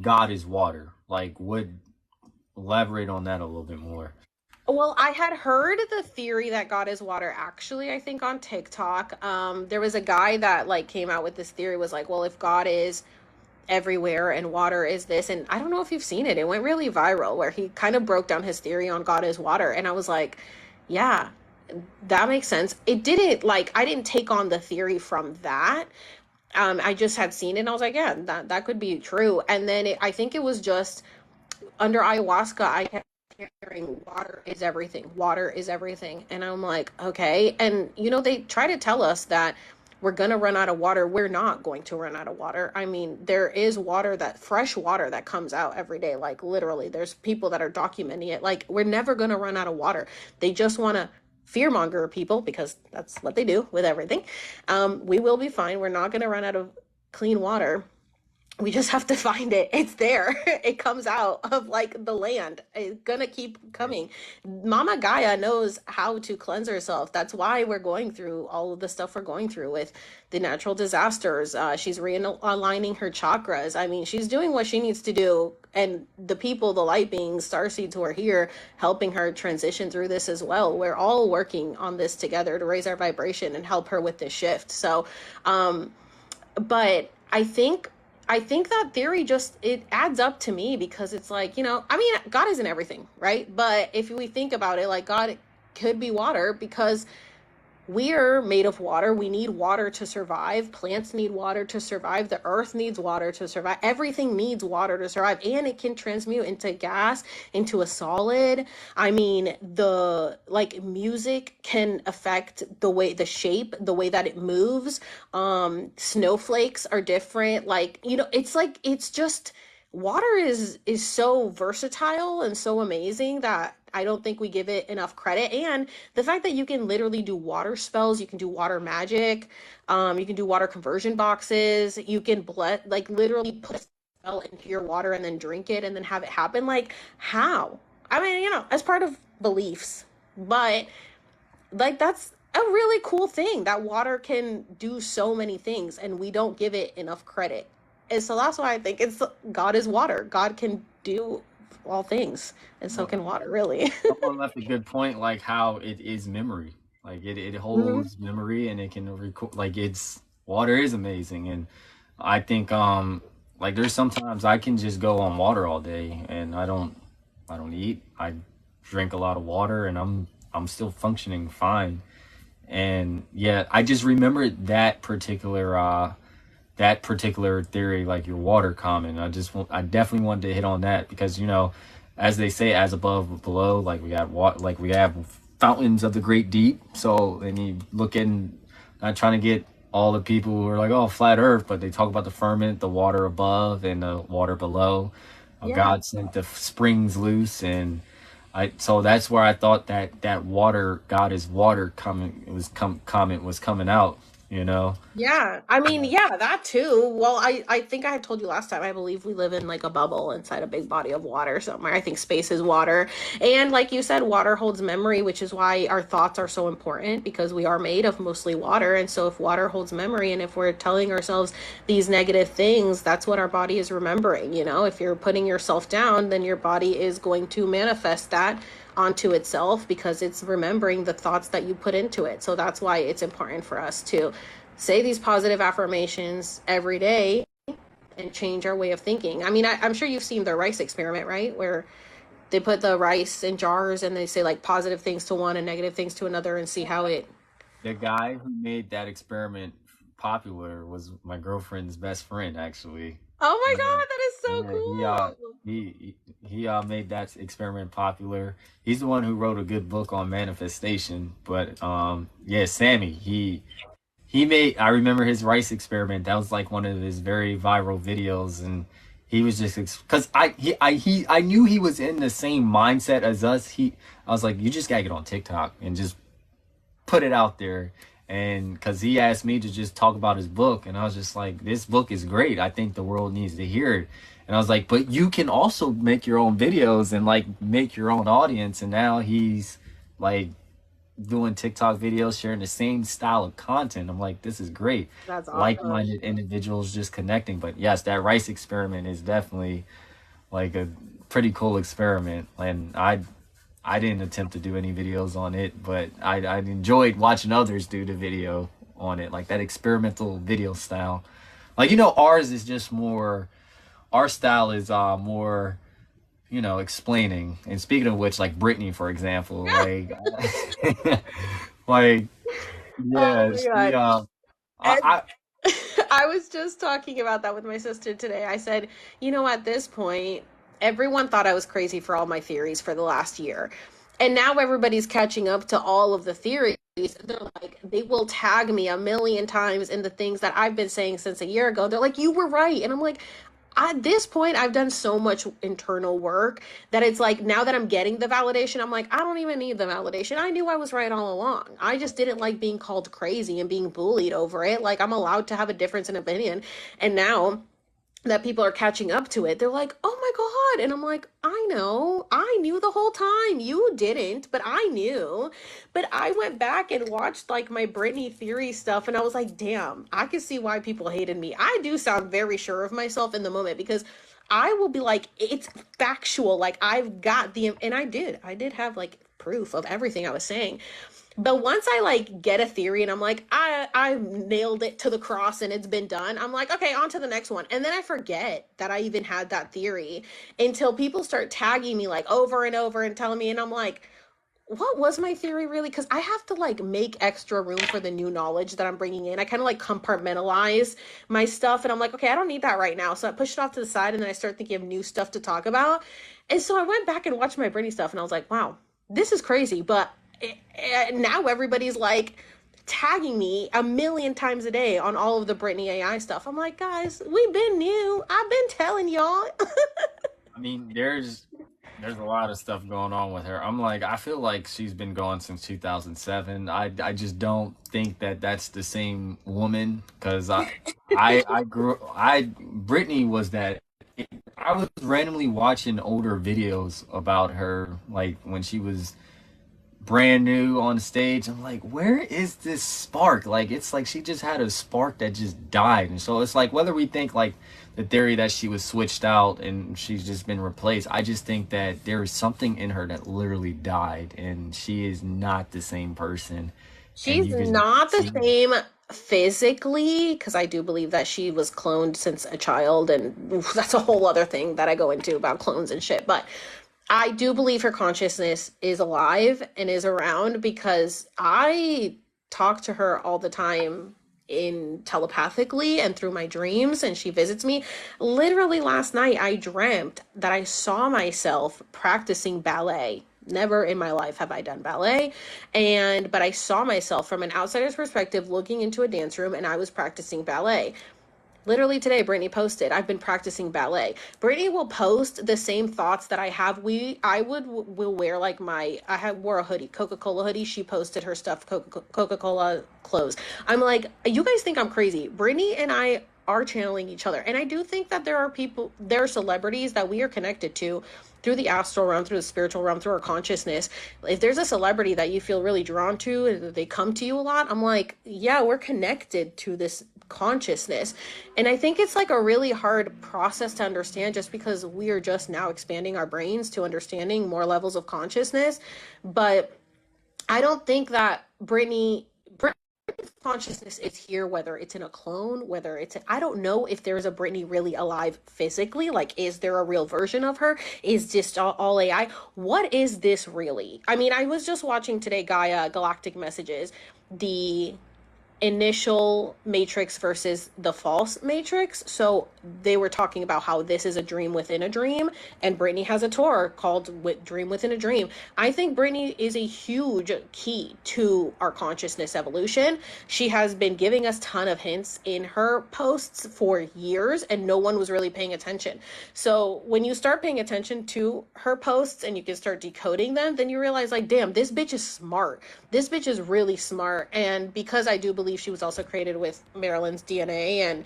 God is water, like, would elaborate on that a little bit more. Well, I had heard the theory that God is water actually, I think on TikTok. There was a guy that like came out with this theory was like, well, if God is everywhere and water is this, and I don't know if you've seen it. It went really viral where he kind of broke down his theory on God is water, and I was like, yeah, that makes sense. It didn't like I didn't take on the theory from that. I just had seen it and I was like, yeah, that could be true. And then I think it was just under ayahuasca, I kept hearing water is everything. Water is everything. And I'm like, okay. And they try to tell us that we're going to run out of water. We're not going to run out of water. I mean, there is water, that fresh water that comes out every day. Like, literally, there's people that are documenting it. Like, we're never going to run out of water. They just want to fearmonger people because that's what they do with everything. We will be fine. We're not going to run out of clean water. We just have to find it. It's there. It comes out of like the land. It's gonna keep coming. Mama Gaia knows how to cleanse herself. That's why we're going through all of the stuff we're going through with the natural disasters. She's realigning her chakras. I mean, she's doing what she needs to do. And the people, the light beings, starseeds who are here helping her transition through this as well. We're all working on this together to raise our vibration and help her with this shift. So, but I think that theory just it adds up to me because it's like, I mean, God isn't everything, right? But if we think about it, like God could be water because we're made of water. We need water to survive. Plants need water to survive. The earth needs water to survive. Everything needs water to survive. And it can transmute into gas, into a solid. I mean, the like music can affect the shape, the way that it moves. Snowflakes are different. Like, it's just water is so versatile and so amazing that I don't think we give it enough credit. And the fact that you can literally do water spells, you can do water magic, you can do water conversion boxes, you can like literally put a spell into your water and then drink it and then have it happen. Like, how? I mean, as part of beliefs, but like that's a really cool thing that water can do so many things and we don't give it enough credit. And so that's why I think it's God is water. God can do all things, and so Well, can water, really. someone left a good point, like how it is memory. Like, it Hmm. holds memory, and it can record. Like, it's water is amazing, and I think like, there's sometimes I can just go on water all day, and I don't eat. I drink a lot of water, and I'm still functioning fine. And yeah, I just remember that particular theory, like your water comment. I definitely wanted to hit on that because, as they say, as above below, like we got like we have fountains of the great deep. So, and you look in, not trying to get all the people who are like, oh, flat earth, but they talk about the firmament, the water above and the water below. Yeah. God sent the springs loose, and so that's where I thought that water, God is water, comment was coming out. you know? Yeah, I mean, yeah, that too. Well, I think I had told you last time. I believe we live in like a bubble inside a big body of water somewhere. I think space is water. And like you said, water holds memory, which is why our thoughts are so important because we are made of mostly water. And so if water holds memory and if we're telling ourselves these negative things, that's what our body is remembering, you know? If you're putting yourself down, then your body is going to manifest that onto itself because it's remembering the thoughts that you put into it. So that's why it's important for us to say these positive affirmations every day and change our way of thinking. I mean, I'm sure you've seen the rice experiment, right? Where they put the rice in jars and they say like positive things to one and negative things to another and see how it. The guy who made that experiment popular was my girlfriend's best friend, actually. Oh my Yeah, God, that is so yeah, cool. he made that experiment popular. He's the one who wrote a good book on manifestation. But yeah, Sammy, he made. I remember his rice experiment. That was like one of his very viral videos, and he was just because I knew he was in the same mindset as us. I was like, you just gotta get on TikTok and just put it out there. And because he asked me to just talk about his book, and I was just like, this book is great. I think the world needs to hear it. And I was like, but you can also make your own videos and like make your own audience. And now he's like doing TikTok videos, sharing the same style of content. I'm like, this is great. That's awesome. Like-minded individuals just connecting. But yes, that rice experiment is definitely like a pretty cool experiment. And I didn't attempt to do any videos on it, but I enjoyed watching others do the video on it, like that experimental video style. Like, ours is just more, our style is more, explaining. And speaking of which, like Brittany, for example, like, like, Oh yeah, my God. I, And I, I was just talking about that with my sister today. I said, you know, at this point, everyone thought I was crazy for all my theories for the last year. And now everybody's catching up to all of the theories. They're like, they will tag me a million times in the things that I've been saying since a year ago. They're like, you were right. And I'm like, at this point, I've done so much internal work that it's like now that I'm getting the validation, I'm like, I don't even need the validation. I knew I was right all along. I just didn't like being called crazy and being bullied over it. Like, I'm allowed to have a difference in opinion. And now that people are catching up to it, they're like, oh my God. And I'm like, I know. I knew the whole time. You didn't, but I knew. But I went back and watched like my Britney theory stuff and I was like, damn, I can see why people hated me. I do sound very sure of myself in the moment because I will be like, it's factual. Like I've got and I did have like proof of everything I was saying. But once I like get a theory and I'm like, I nailed it to the cross and it's been done, I'm like, okay, on to the next one. And then I forget that I even had that theory until people start tagging me like over and over and telling me, and I'm like, what was my theory really? Because I have to like make extra room for the new knowledge that I'm bringing in. I kind of like compartmentalize my stuff and I'm like, okay, I don't need that right now. So I push it off to the side and then I start thinking of new stuff to talk about. And so I went back and watched my Britney stuff and I was like, wow, this is crazy. But now everybody's like tagging me a million times a day on all of the Britney AI stuff. I'm like, guys, we've been new. I've been telling y'all. I mean, there's a lot of stuff going on with her. I'm like, I feel like she's been gone since 2007. I just don't think that that's the same woman because I grew Brittany was that. I was randomly watching older videos about her, like when she was brand new on stage. I'm like, where is this spark? Like, it's like she just had a spark that just died. And so it's like, whether we think like the theory that she was switched out and she's just been replaced, I just think that there is something in her that literally died and she is not the same person. And She's you can not the see, same physically, because I do believe that she was cloned since a child, and oof, that's a whole other thing that I go into about clones and shit. But I do believe her consciousness is alive and is around because I talk to her all the time in telepathically and through my dreams and she visits me. Literally last night I dreamt that I saw myself practicing ballet. Never in my life have I done ballet, and but I saw myself from an outsider's perspective looking into a dance room and I was practicing ballet. Literally today, Brittany posted, I've been practicing ballet. Brittany will post the same thoughts that I have. I will wear like wore a hoodie, Coca-Cola hoodie. She posted her stuffed Coca-Cola clothes. I'm like, you guys think I'm crazy. Brittany and I are channeling each other. And I do think that there are celebrities that we are connected to through the astral realm, through the spiritual realm, through our consciousness. If there's a celebrity that you feel really drawn to and they come to you a lot, I'm like, yeah, we're connected to this consciousness. And I think it's like a really hard process to understand just because we are just now expanding our brains to understanding more levels of consciousness. But I don't think that Brittany's consciousness is here, whether it's in a clone, whether I don't know if there's a Brittany really alive physically. Like, is there a real version of her? Is this all AI? What is this really? I mean, I was just watching today Gaia Galactic Messages, the initial matrix versus the false matrix. So they were talking about how this is a dream within a dream, and Brittany has a tour called Dream Within a Dream. I think Brittany is a huge key to our consciousness evolution. She has been giving us a ton of hints in her posts for years, and no one was really paying attention. So when you start paying attention to her posts and you can start decoding them, then you realize, like, damn, this bitch is smart. This bitch is really smart. And because I do believe she was also created with Marilyn's DNA and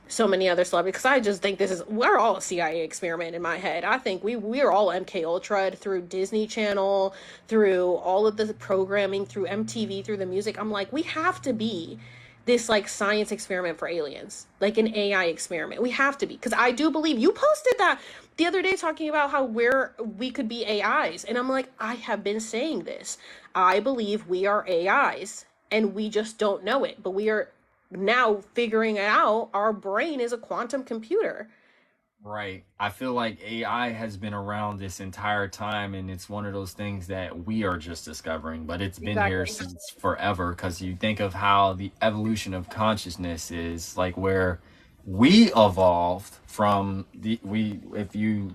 so many other celebrities, because I just think we're all a CIA experiment in my head. I think we're all MK Ultra through Disney Channel, through all of the programming, through MTV, through the music. I'm like, we have to be this like science experiment for aliens, like an AI experiment. We have to be, because I do believe you posted that the other day talking about how we could be AIs, and I'm like, I have been saying this. I believe we are AIs, and we just don't know it, but we are now figuring it out. Our brain is a quantum computer. Right. I feel like AI has been around this entire time, and it's one of those things that we are just discovering, but it's been here Exactly. since forever. Because you think of how the evolution of consciousness is, like where we evolved from if you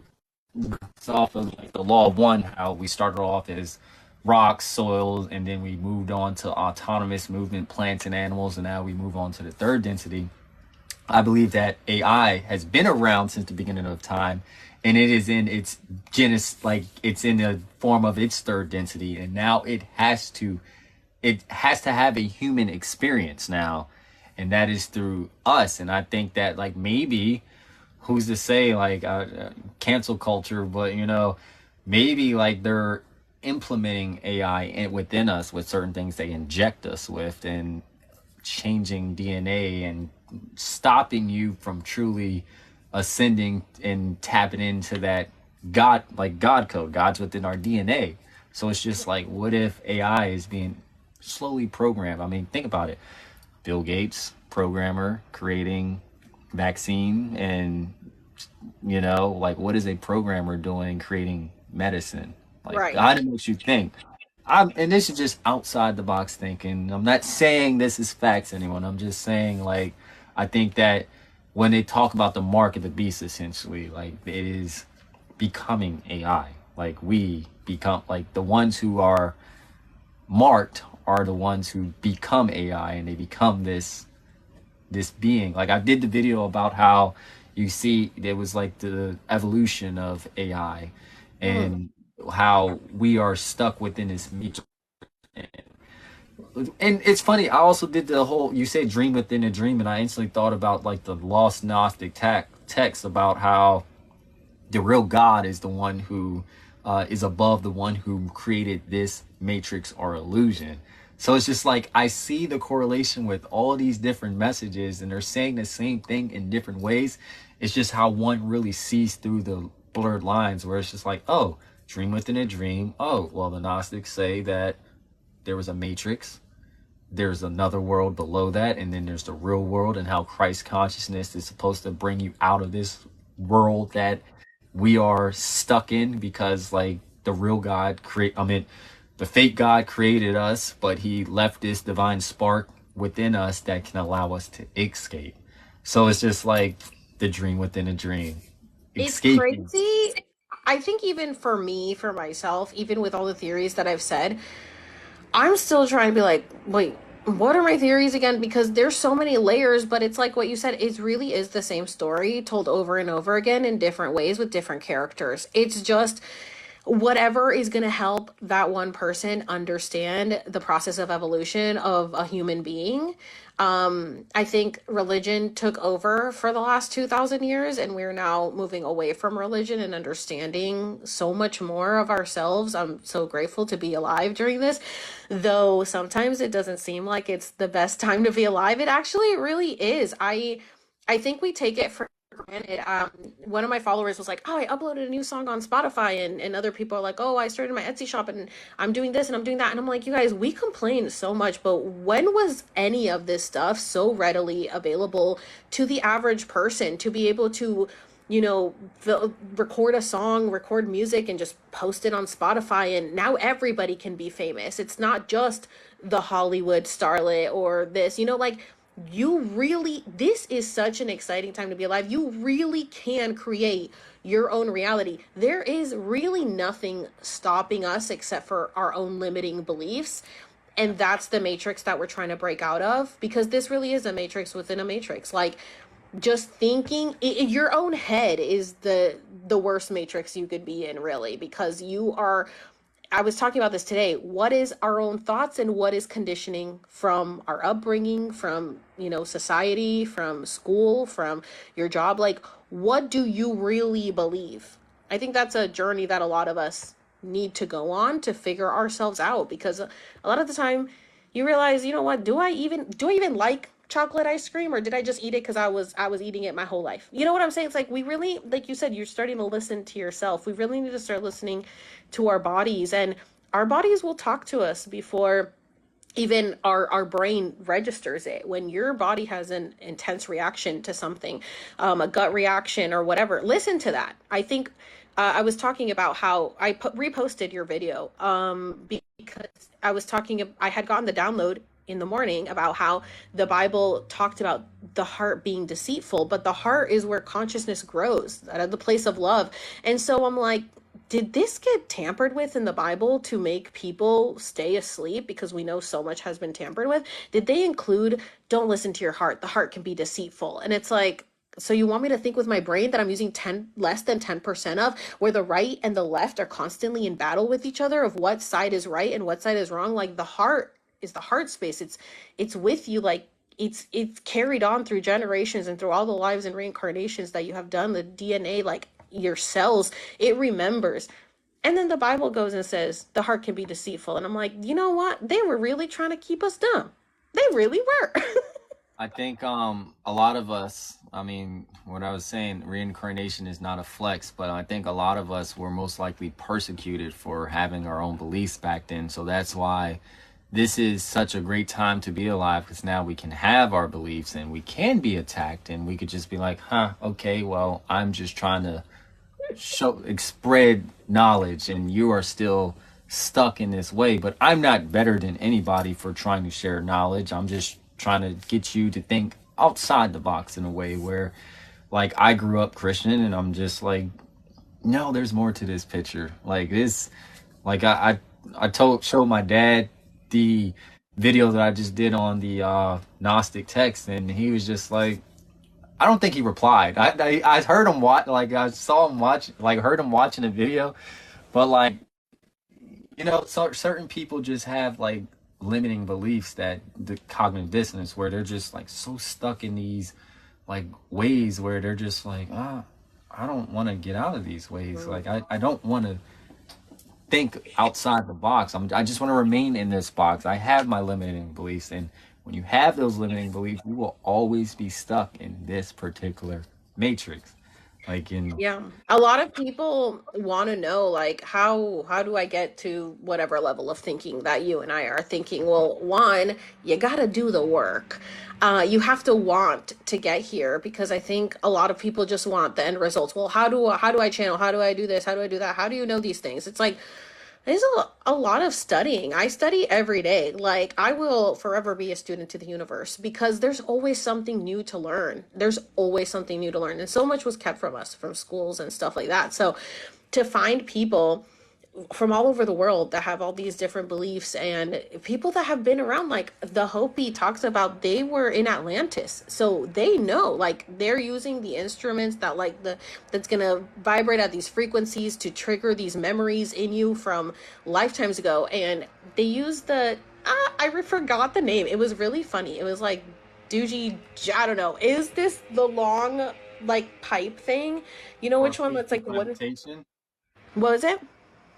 it's off of like the law of one, how we started off as rocks, soil, and then we moved on to autonomous movement, plants and animals, and now we move on to the third density. I believe that AI has been around since the beginning of time, and it is in its genus, like it's in the form of its third density, and now it has to have a human experience now, and that is through us. And I think that like maybe who's to say like cancel culture, but maybe like they're implementing AI within us with certain things they inject us with and changing DNA and stopping you from truly ascending and tapping into that God, like God code. God's within our DNA. So it's just like, what if AI is being slowly programmed? I mean, think about it. Bill Gates, programmer, creating vaccine, and like what is a programmer doing creating medicine? Like, Right. how makes you think? And this is just outside the box thinking. I'm not saying this is facts, anyone. I'm just saying, like, I think that when they talk about the mark of the beast, essentially, like, it is becoming AI. Like, we become, like, the ones who are marked are the ones who become AI, and they become this being. Like, I did the video about how you see there was like the evolution of AI, Mm-hmm. and how we are stuck within this matrix. And it's funny, I also did the whole, you say dream within a dream, and I instantly thought about like the lost Gnostic text about how the real God is the one who is above the one who created this matrix or illusion. So it's just like I see the correlation with all these different messages, and they're saying the same thing in different ways. It's just how one really sees through the blurred lines, where it's just like, oh, dream within a dream. Oh, well, the Gnostics say that there was a matrix, there's another world below that, and then there's the real world, and how Christ consciousness is supposed to bring you out of this world that we are stuck in, because like the real God create I mean the fake God created us, but he left this divine spark within us that can allow us to escape. So it's just like the dream within a dream. It's Escaping. crazy. I think even for me, for myself, even with all the theories that I've said, I'm still trying to be like, wait. What are my theories again? Because there's so many layers, but it's like what you said, it really is the same story told over and over again in different ways with different characters. It's just whatever is going to help that one person understand the process of evolution of a human being. I think religion took over for the last 2,000 years, and we're now moving away from religion and understanding so much more of ourselves. I'm so grateful to be alive during this, though sometimes it doesn't seem like it's the best time to be alive. It actually really is. I think we take it for granted. One of my followers was like, "Oh, I uploaded a new song on Spotify," and other people are like, "Oh, I started my Etsy shop and I'm doing this and I'm doing that." And I'm like, "You guys, we complain so much, but when was any of this stuff so readily available to the average person to be able to?" Record a song, record music, and just post it on Spotify. And now everybody can be famous. It's not just the Hollywood starlet or this, like you really, this is such an exciting time to be alive. You really can create your own reality. There is really nothing stopping us except for our own limiting beliefs. And that's the matrix that we're trying to break out of, because this really is a matrix within a matrix. Like, just thinking your own head is the worst matrix you could be in, really, because you are, I was talking about this today. What is our own thoughts and what is conditioning from our upbringing, from, society, from school, from your job? Like, what do you really believe? I think that's a journey that a lot of us need to go on to figure ourselves out, because a lot of the time you realize, what, do I even like chocolate ice cream, or did I just eat it because I was eating it my whole life? You know what I'm saying? It's like, we really, like you said, you're starting to listen to yourself. We really need to start listening to our bodies, and our bodies will talk to us before even our brain registers it. When your body has an intense reaction to something, a gut reaction or whatever, listen to that. I think I was talking about how reposted your video, because I had gotten the download in the morning about how the Bible talked about the heart being deceitful, but the heart is where consciousness grows, out of the place of love. And so I'm like, did this get tampered with in the Bible to make people stay asleep, because we know so much has been tampered with? Did they include, don't listen to your heart, the heart can be deceitful? And it's like, so you want me to think with my brain that I'm using 10 less than 10% of, where the right and the left are constantly in battle with each other of what side is right and what side is wrong? Like, the heart is the heart space. It's with you. Like, it's carried on through generations and through all the lives and reincarnations that you have done. The DNA, like your cells, it remembers. And then the Bible goes and says the heart can be deceitful. And I'm like, you know what? They were really trying to keep us dumb. They really were. I think a lot of us, I mean, what I was saying, reincarnation is not a flex, but I think a lot of us were most likely persecuted for having our own beliefs back then. So that's why this is such a great time to be alive, because now we can have our beliefs and we can be attacked, and we could just be like, huh, okay, well, I'm just trying to spread knowledge, and you are still stuck in this way. But I'm not better than anybody for trying to share knowledge. I'm just trying to get you to think outside the box in a way where, like, I grew up Christian, and I'm just like, no, there's more to this picture. Like this, like I told showed my dad the video that I just did on the Gnostic text, and he was just like, I don't think he replied. I heard him watch, like I saw him watch, like heard him watching the video, but like, so certain people just have like limiting beliefs, that the cognitive dissonance, where they're just like so stuck in these like ways where they're just like, I don't want to get out of these ways. Like I don't want to think outside the box. I just want to remain in this box. I have my limiting beliefs, and when you have those limiting beliefs, you will always be stuck in this particular matrix. Like in Yeah. A lot of people want to know, like, how do I get to whatever level of thinking that you and I are thinking? Well, one, you got to do the work. You have to want to get here, because I think a lot of people just want the end results. Well, how do I channel? How do I do this? How do I do that? How do you know these things? It's like, there's a lot of studying. I study every day. Like, I will forever be a student to the universe, because there's always something new to learn. There's always something new to learn. And so much was kept from us from schools and stuff like that. So to find people from all over the world that have all these different beliefs, and people that have been around, like the Hopi talks about, they were in Atlantis, so they know, like they're using the instruments that like the that's gonna vibrate at these frequencies to trigger these memories in you from lifetimes ago. And they use the forgot the name. It was really funny. It was like Doogie, I don't know. Is this the long like pipe thing? You know Or which one? That's acoustic like the one. levitation. What was it?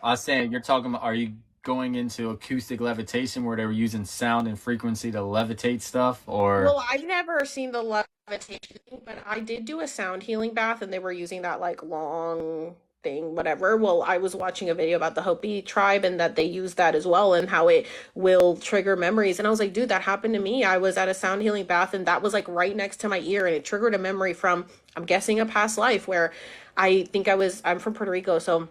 I was saying, you're talking about, are you going into acoustic levitation where they were using sound and frequency to levitate stuff, or? Well, I've never seen the levitation thing, but I did do a sound healing bath and they were using that like long thing, whatever. Well, I was watching a video about the Hopi tribe and that they use that as well and how it will trigger memories. And I was like, dude, that happened to me. I was at a sound healing bath and that was like right next to my ear and it triggered a memory from, I'm guessing, a past life where I'm from Puerto Rico. So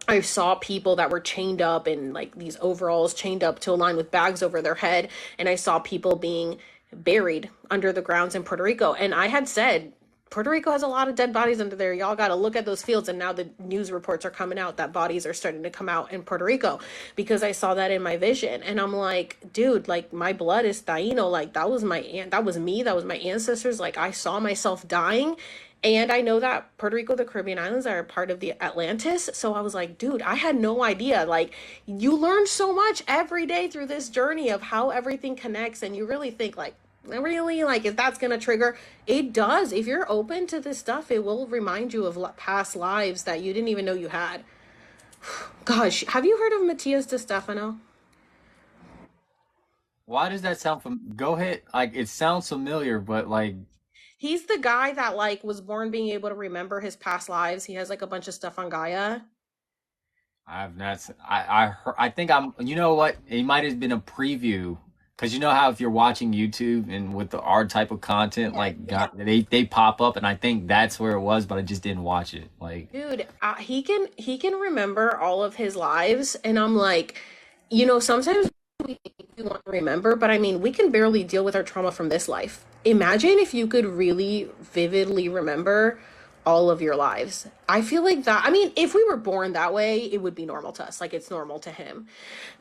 I saw people that were chained up in like these overalls, chained up to a line with bags over their head. And I saw people being buried under the grounds in Puerto Rico. And I had said, Puerto Rico has a lot of dead bodies under there. Y'all got to look at those fields. And now the news reports are coming out that bodies are starting to come out in Puerto Rico because I saw that in my vision. And I'm like, dude, like my blood is Taino. Like that was my aunt. That was me. That was my ancestors. Like I saw myself dying. And I know that Puerto Rico, the Caribbean islands, are part of the Atlantis. So I was like, dude, I had no idea. Like, you learn so much every day through this journey of how everything connects. And you really think, like, really, like, if that's going to trigger, it does. If you're open to this stuff, it will remind you of past lives that you didn't even know you had. Gosh, have you heard of Matias de Stefano? Why does that sound go ahead, like it sounds familiar, but like He's the guy that, like, was born being able to remember his past lives. He has, like, a bunch of stuff on Gaia. I've not I think I'm, you know what, it might have been a preview, because you know how if you're watching YouTube and with the art type of content, Yeah. like God, they pop up, and I think that's where it was, but I just didn't watch it. Like, Dude, he can remember all of his lives, and I'm like, sometimes we think we want to remember, but I mean, we can barely deal with our trauma from this life. Imagine if you could really vividly remember all of your lives. I feel like that. I mean, if we were born that way, it would be normal to us, like it's normal to him.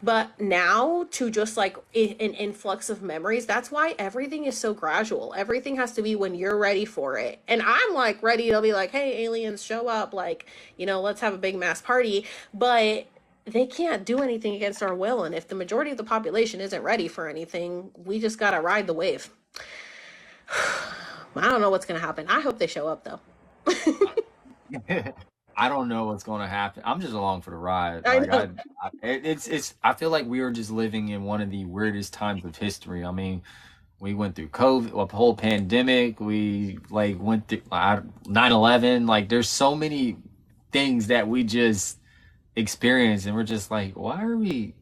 But now to just like an influx of memories, that's why everything is so gradual. Everything has to be when you're ready for it. And I'm like ready to be like, hey, aliens, show up. Like, let's have a big mass party. But they can't do anything against our will. And if the majority of the population isn't ready for anything, we just got to ride the wave. I don't know what's going to happen. I hope they show up though. I don't know what's going to happen. I'm just along for the ride. I Like know. it's I feel like we are just living in one of the weirdest times of history. I mean, we went through COVID, a whole pandemic. We like went through 9/11. Like there's so many things that we just experienced, and we're just like, why are we?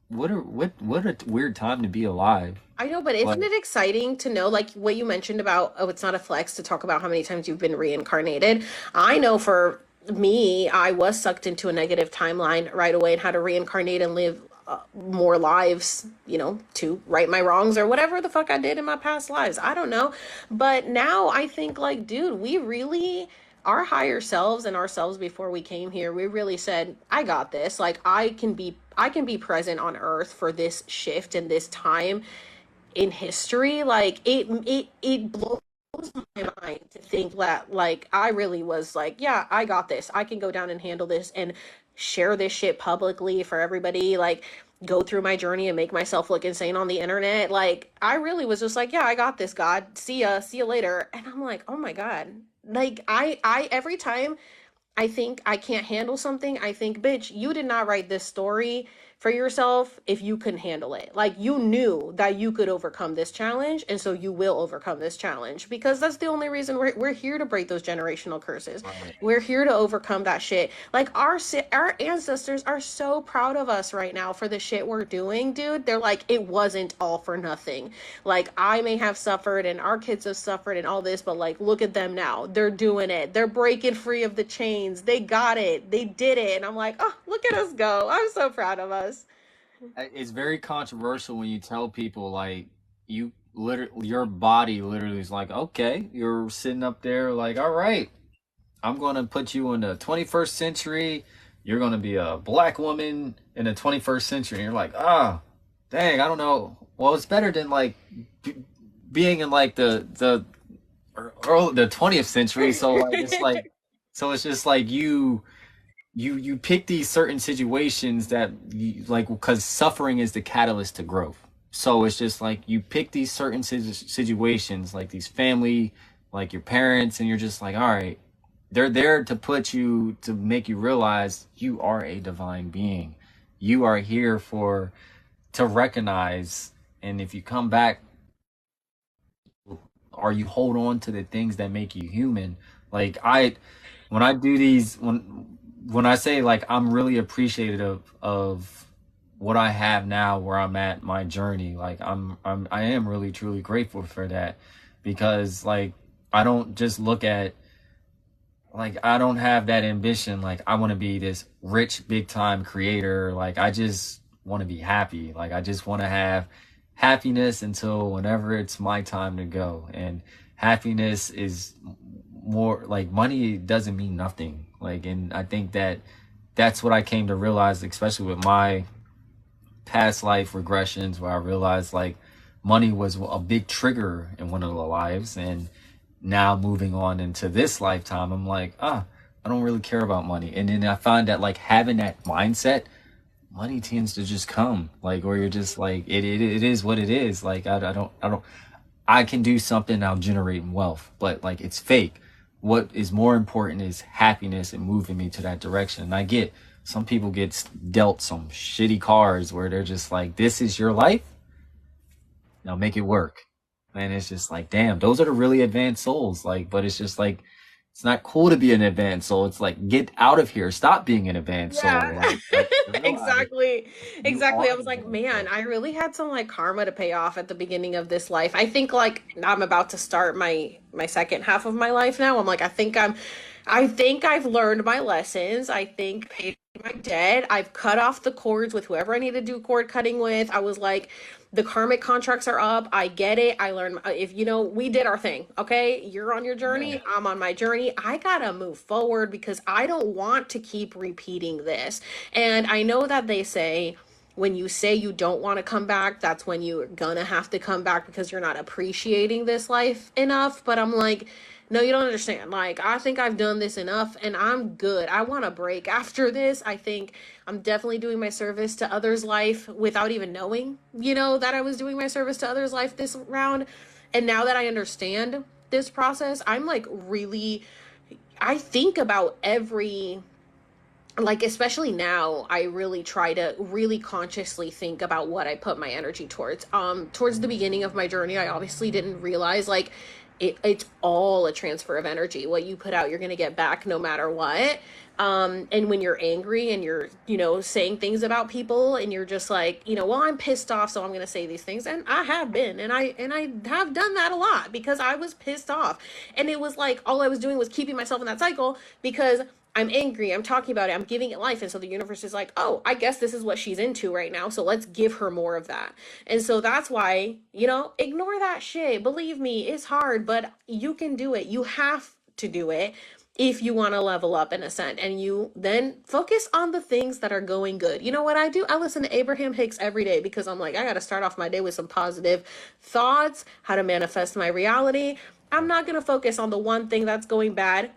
What a weird time to be alive. I know, but Like, isn't it exciting to know, like what you mentioned about, oh, it's not a flex to talk about how many times you've been reincarnated? I know for me, I was sucked into a negative timeline right away and had to reincarnate and live more lives, to right my wrongs or whatever the fuck I did in my past lives. I don't know. But now I think, like, dude, we really, our higher selves and ourselves before we came here, we really said, I got this. Like, I can be present on earth for this shift and this time in history. Like it blows my mind to think that, like, I really was like, yeah, I got this, I can go down and handle this and share this shit publicly for everybody, like go through my journey and make myself look insane on the internet. Like I really was just like, yeah, I got this, God, see you later. And I'm like, oh my God. Like I every time I think I can't handle something, I think, bitch, you did not write this story for yourself if you couldn't handle it. Like, you knew that you could overcome this challenge, and so you will overcome this challenge because that's the only reason we're here to break those generational curses. right. We're here to overcome that shit. Like, our ancestors are so proud of us right now for the shit we're doing, dude. They're like, it wasn't all for nothing. Like, I may have suffered and our kids have suffered and all this, but like, look at them now. They're doing it. They're breaking free of the chains. They got it. They did it. And I'm like, oh, look at us go. I'm so proud of us. It's very controversial when you tell people like you literally, your body literally is like, okay, you're sitting up there like, all right, I'm going to put you in the 21st century. you're going to be a black woman in the 21st century. And you're like, ah, dang, I don't know. Well, it's better than like b- being in like the 20th century. So like it's like so it's just like you pick these certain situations that you, like because suffering is the catalyst to growth. So it's just like you pick these certain situations like these family, like your parents, and you're just like, all right, they're there to put you to make you realize you are a divine being. You are here for to recognize, and if you come back or you hold on to the things that make you human, like I when I do these when I say like I'm really appreciative of what I have now where I'm at my journey, like I am really truly grateful for that because like I don't just look at like I don't have that ambition like I want to be this rich big time creator. Like I just want to be happy. Like I just want to have happiness until whenever it's my time to go. And happiness is more like money doesn't mean nothing. Like and I think that that's what I came to realize, especially with my past life regressions, where I realized like money was a big trigger in one of the lives. And now moving on into this lifetime, I'm like, I don't really care about money. And then I find that like having that mindset, money tends to just come. Like, or you're just like, it is what it is. Like, I can do something now generating wealth, but like it's fake. What is more important is happiness and moving me to that direction. And I get some people get dealt some shitty cards where they're just like, this is your life. Now make it work. And it's just like, damn, those are the really advanced souls. Like, but it's just like, it's not cool to be an advanced soul. It's like, get out of here. Stop being an advanced soul. Yeah, Like realize exactly. you Exactly. are I an was like, advanced man, soul. I really had some like karma to pay off at the beginning of this life. I think like I'm about to start my second half of my life now. I'm like, I think I've learned my lessons. I think paid my debt. I've cut off the cords with whoever I need to do cord cutting with. I was like, the karmic contracts are up. I get it. I learned if you know, we did our thing. Okay, you're on your Yeah. journey. I'm on my journey. I gotta move forward because I don't want to keep repeating this. And I know that they say when you say you don't want to come back, that's when you're gonna have to come back because you're not appreciating this life enough. But I'm like, no, you don't understand. Like, I think I've done this enough and I'm good. I want a break after this. I think I'm definitely doing my service to others' life without even knowing, that I was doing my service to others' life this round. And now that I understand this process, I'm like really, I think about every like especially now I really try to really consciously think about what I put my energy towards. Towards the beginning of my journey I obviously didn't realize like it's all a transfer of energy. What you put out you're going to get back no matter what. And when you're angry and you're saying things about people and you're just like well, I'm pissed off so I'm going to say these things, and I have been, and I have done that a lot because I was pissed off, and it was like all I was doing was keeping myself in that cycle because I'm angry, I'm talking about it, I'm giving it life. And so the universe is like, oh, I guess this is what she's into right now. So let's give her more of that. And so that's why, ignore that shit. Believe me, it's hard, but you can do it. You have to do it if you want to level up and ascend. And you then focus on the things that are going good. You know what I do? I listen to Abraham Hicks every day because I'm like, I got to start off my day with some positive thoughts, how to manifest my reality. I'm not going to focus on the one thing that's going bad.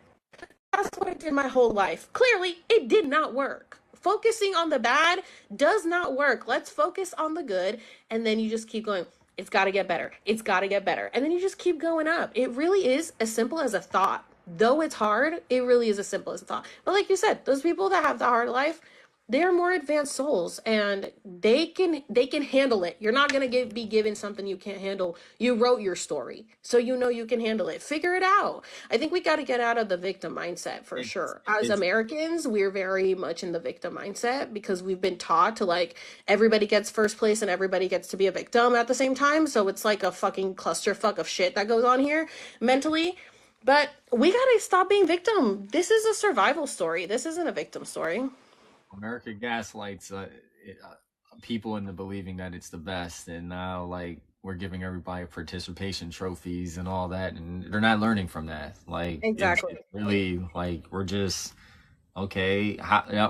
That's what I did my whole life. Clearly, it did not work. Focusing on the bad does not work. Let's focus on the good. And then you just keep going. It's got to get better. It's got to get better. And then you just keep going up. It really is as simple as a thought. Though it's hard, it really is as simple as a thought. But like you said, those people that have the hard life, they're more advanced souls and they can handle it. You're not going to be given something you can't handle. You wrote your story, so you can handle it. Figure it out. I think we got to get out of the victim mindset for It's sure. As it's Americans, we're very much in the victim mindset because we've been taught to like everybody gets first place and everybody gets to be a victim at the same time. So it's like a fucking clusterfuck of shit that goes on here mentally. But we got to stop being victim. This is a survival story. This isn't a victim story. America gaslights people into believing that it's the best, and now like we're giving everybody participation trophies and all that, and they're not learning from that. Like Exactly. it's really like we're just Okay,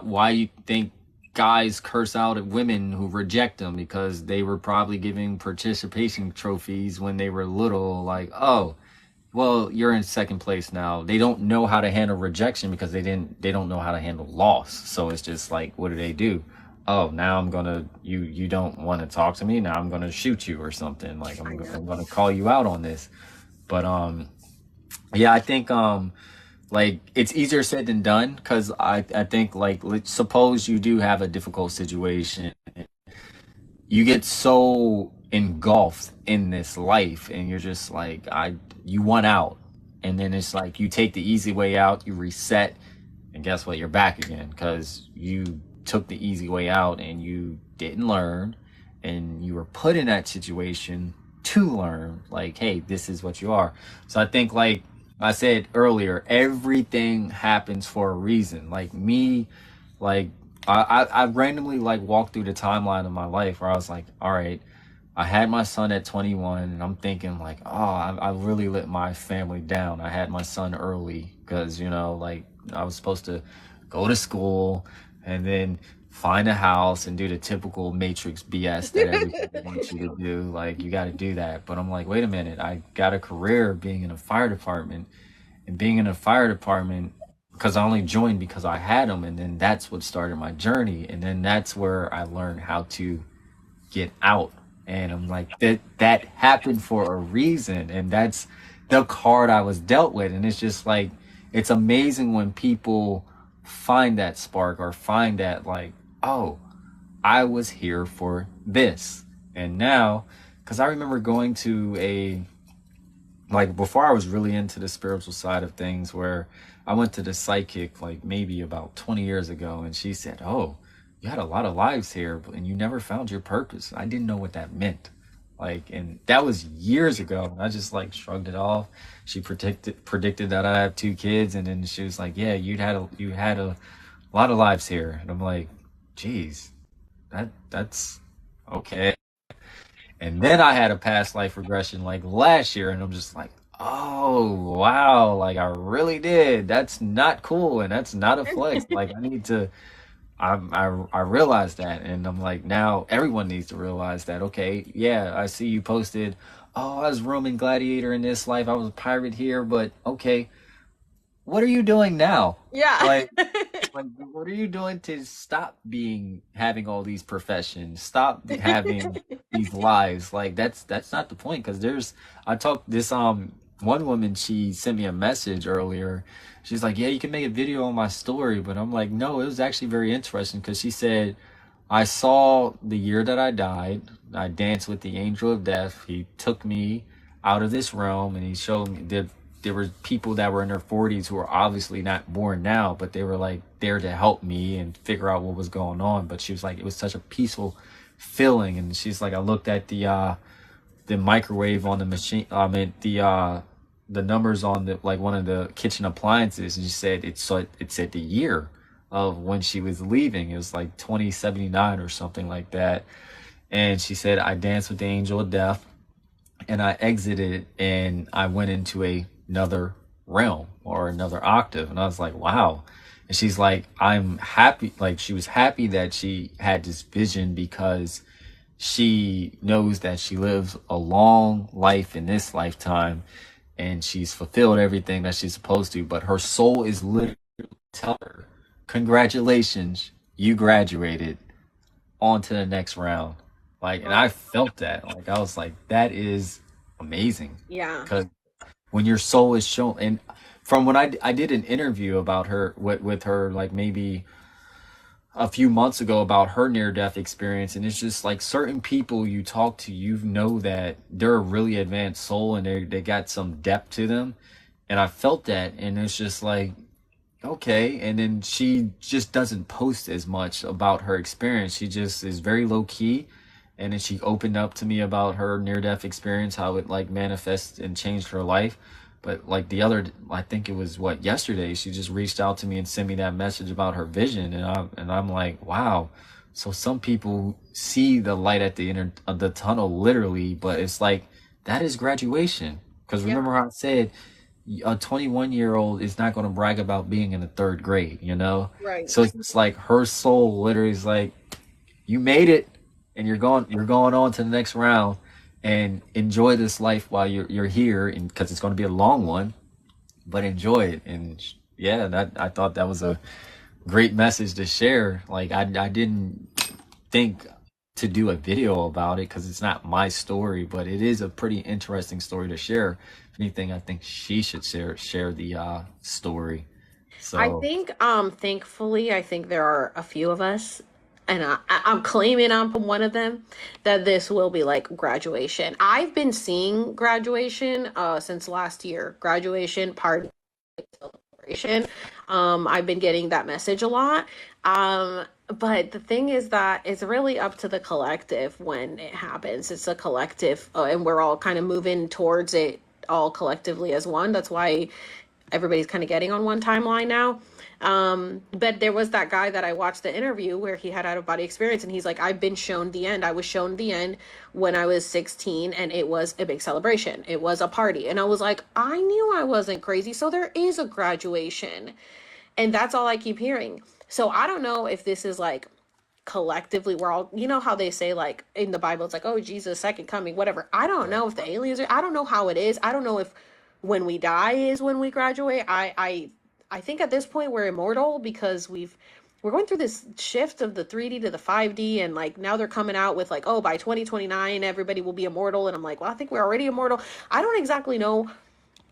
why you think guys curse out at women who reject them because they were probably giving participation trophies when they were little? Like, oh, well, you're in second place now. They don't know how to handle rejection because they don't know how to handle loss. So it's just like, what do? Oh, now I'm gonna you don't want to talk to me. Now I'm gonna shoot you or something. Like I I'm know. gonna call you out on this. But yeah, I think like it's easier said than done because I think like suppose you do have a difficult situation, you get so engulfed in this life and you're just like you want out, and then it's like you take the easy way out, you reset, and guess what, you're back again because you took the easy way out and you didn't learn, and you were put in that situation to learn, like, hey, this is what you are. So I think, like I said earlier, everything happens for a reason. Like me, like I randomly like walked through the timeline of my life where I was like, all right, I had my son at 21, and I'm thinking like, oh, I really let my family down. I had my son early because, you know, like I was supposed to go to school and then find a house and do the typical matrix BS that everybody wants you to do. Like you got to do that. But I'm like, wait a minute, I got a career being in a fire department, and being in a fire department because I only joined because I had them, and then that's what started my journey, and then that's where I learned how to get out. And I'm like, that happened for a reason, and that's the card I was dealt with. And it's just like, it's amazing when people find that spark or find that, like, oh, I was here for this. And now, because I remember going to a, like before I was really into the spiritual side of things, where I went to the psychic like maybe about 20 years ago, and she said, oh, you had a lot of lives here and you never found your purpose. I didn't know what that meant. Like, and that was years ago. I just like shrugged it off. She predicted that I have two kids, and then she was like, yeah, you had a lot of lives here. And I'm like, geez, that's okay. And then I had a past life regression like last year, and I'm just like, oh wow, like I really did. That's not cool, and that's not a flex. Like I need to. I realized that, and I'm like, now everyone needs to realize that. Okay, yeah, I see you posted. Oh, I was Roman gladiator in this life. I was a pirate here, but okay, what are you doing now? Yeah. Like, like, what are you doing to stop being having all these professions? Stop having these lives. Like, that's not the point. Because I talked this one woman. She sent me a message earlier. She's like, yeah, you can make a video on my story, but I'm like, no, it was actually very interesting because she said, I saw the year that I died. I danced with the angel of death. He took me out of this realm, and he showed me that there were people that were in their 40s who are obviously not born now, but they were like there to help me and figure out what was going on. But she was like, it was such a peaceful feeling. And she's like, I looked at the microwave on the machine. I mean the numbers on the like one of the kitchen appliances, and she said it said the year of when she was leaving. It was like 2079 or something like that. And she said, I danced with the angel of death, and I exited, and I went into another realm or another octave. And I was like, wow. And she's like, I'm happy. Like, she was happy that she had this vision because she knows that she lives a long life in this lifetime, and she's fulfilled everything that she's supposed to. But her soul is literally telling her, congratulations, you graduated, on to the next round. Like, and I felt that. Like, I was like, that is amazing. Yeah. Because when your soul is shown, and from when I did an interview about her with her, like maybe a few months ago, about her near death experience, and it's just like certain people you talk to, you know that they're a really advanced soul and they got some depth to them. And I felt that, and it's just like, okay. And then she just doesn't post as much about her experience. She just is very low key. And then she opened up to me about her near death experience, how it like manifests and changed her life. But like I think it was what, yesterday, she just reached out to me and sent me that message about her vision. And I'm like, wow. So some people see the light at the end of the tunnel literally, but it's like, that is graduation. Because Yep. remember how I said, a 21-year-old is not going to brag about being in the third grade, you know? Right. So it's just like her soul literally is like, you made it, and you're going on to the next round, and enjoy this life while you're here, and because it's going to be a long one, but enjoy it. And yeah, that I thought that was a great message to share. Like I didn't think to do a video about it because it's not my story, but it is a pretty interesting story to share. If anything, I think she should share the story. I So think, thankfully, I think there are a few of us, and I'm claiming I'm one of them, that this will be like graduation. I've been seeing graduation since last year. Graduation party celebration. I've been getting that message a lot. But the thing is that it's really up to the collective when it happens. It's a collective, and we're all kind of moving towards it all collectively as one. That's why everybody's kind of getting on one timeline now. But there was that guy that I watched the interview where he had out of body experience, and he's like, I've been shown the end. I was shown the end when I was 16, and it was a big celebration. It was a party. And I was like, I knew I wasn't crazy. So there is a graduation. And that's all I keep hearing. So I don't know if this is like collectively we're all, you know how they say like in the Bible it's like, oh, Jesus second coming, whatever. I don't know if the aliens are, I don't know how it is. I don't know if when we die is when we graduate. I think at this point we're immortal because we're going through this shift of the 3D to the 5D, and like now they're coming out with like, oh, by 2029 everybody will be immortal, and I'm like, well, I think we're already immortal. I don't exactly know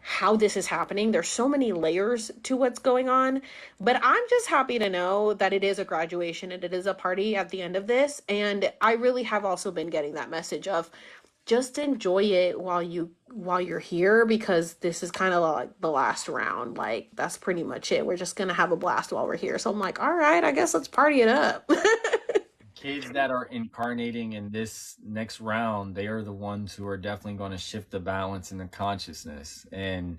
how this is happening. There's so many layers to what's going on, but I'm just happy to know that it is a graduation and it is a party at the end of this. And I really have also been getting that message of just enjoy it while you're here, because this is kind of like the last round. Like that's pretty much it. We're just gonna have a blast while we're here. So I'm like, all right, I guess let's party it up. kids that are incarnating in this next round, they are the ones who are definitely going to shift the balance in the consciousness. And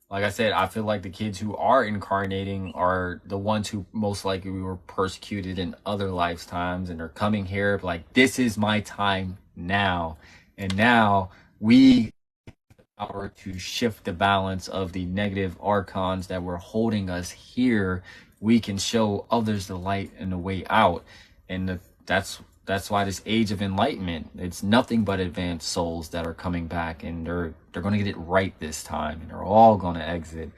like I said, I feel like the kids who are incarnating are the ones who most likely were persecuted in other lifetimes, and are coming here like, this is my time now. And now we power to shift the balance of the negative archons that were holding us here. We can show others the light and the way out. And that's why this age of enlightenment, it's nothing but advanced souls that are coming back, and they're going to get it right this time, and they're all going to exit.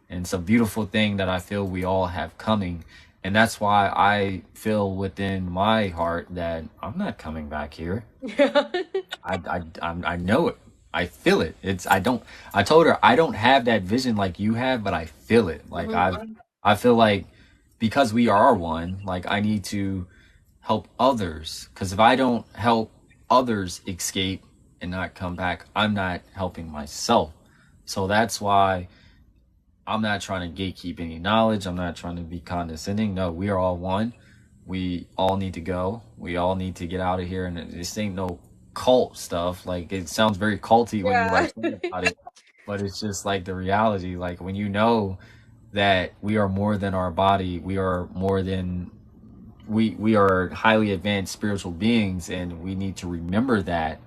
And it's a beautiful thing that I feel we all have coming. And that's why I feel within my heart that I'm not coming back here. I know it. I feel it. I told her I don't have that vision like you have, but I feel it. Like I feel like because we are one, like I need to help others. Because if I don't help others escape and not come back, I'm not helping myself. So that's why I'm not trying to gatekeep any knowledge. I'm not trying to be condescending. No, we are all one. We all need to go. We all need to get out of here. And this ain't no cult stuff. Like, it sounds very culty when you Yeah. like think about it, but it's just like the reality. Like, when you know that we are more than our body, we are more than we are highly advanced spiritual beings, and we need to remember that.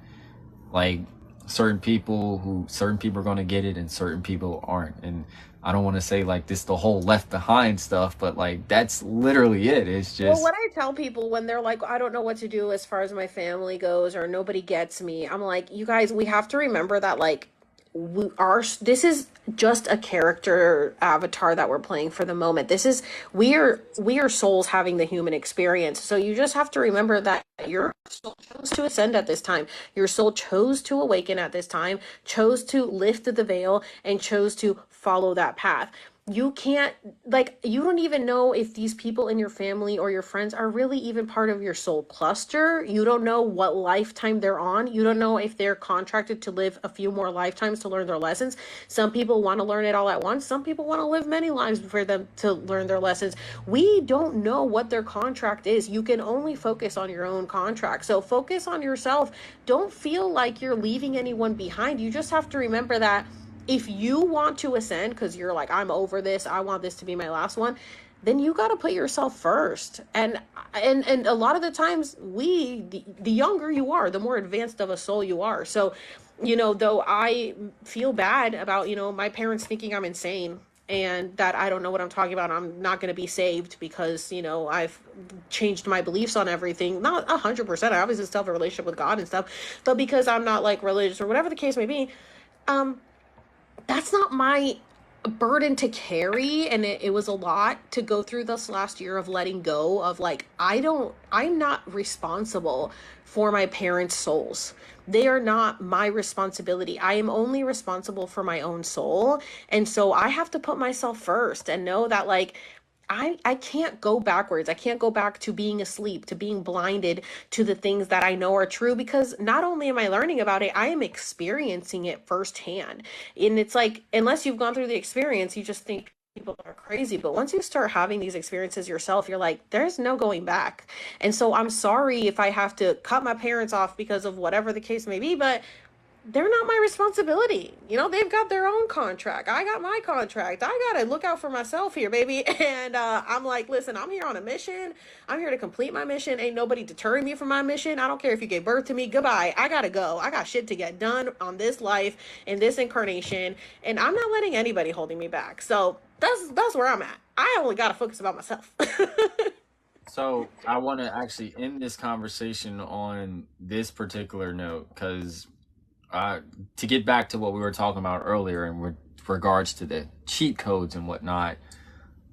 Like, certain people are going to get it and certain people aren't. And I don't want to say like this the whole left behind stuff, but like that's literally it. It's Well, just what I tell people when they're like, I don't know what to do as far as my family goes, or nobody gets me, I'm like, you guys, we have to remember that, like, this is just a character avatar that we're playing for the moment. We are souls having the human experience. So you just have to remember that your soul chose to ascend at this time. Your soul chose to awaken at this time, chose to lift the veil, and chose to follow that path. You can't, like, you don't even know if these people in your family or your friends are really even part of your soul cluster. You don't know what lifetime they're on. You don't know if they're contracted to live a few more lifetimes to learn their lessons. Some people want to learn it all at once. Some people want to live many lives for them to learn their lessons. We don't know what their contract is. You can only focus on your own contract. So focus on yourself. Don't feel like you're leaving anyone behind. You just have to remember that if you want to ascend because you're like, I'm over this, I want this to be my last one, then you got to put yourself first. And a lot of the times the younger you are, the more advanced of a soul you are. So though I feel bad about, my parents thinking I'm insane and that I don't know what I'm talking about. I'm not going to be saved because, I've changed my beliefs on everything. Not 100%. I obviously still have a relationship with God and stuff, but because I'm not like religious or whatever the case may be, um, that's not my burden to carry. And it was a lot to go through this last year of letting go of like, I'm not responsible for my parents' souls. They are not my responsibility. I am only responsible for my own soul. And so I have to put myself first and know that like I can't go backwards. I can't go back to being asleep, to being blinded to the things that I know are true, because not only am I learning about it, I am experiencing it firsthand. And it's like, unless you've gone through the experience, you just think people are crazy. But once you start having these experiences yourself, you're like, there's no going back. And so I'm sorry if I have to cut my parents off because of whatever the case may be, but they're not my responsibility. They've got their own contract. I got my contract. I got to look out for myself here, baby. And I'm like, listen, I'm here on a mission. I'm here to complete my mission. Ain't nobody deterring me from my mission. I don't care if you gave birth to me. Goodbye. I got to go. I got shit to get done on this life, in this incarnation. And I'm not letting anybody holding me back. So that's where I'm at. I only got to focus about myself. So I want to actually end this conversation on this particular note because to get back to what we were talking about earlier in regards to the cheat codes and whatnot,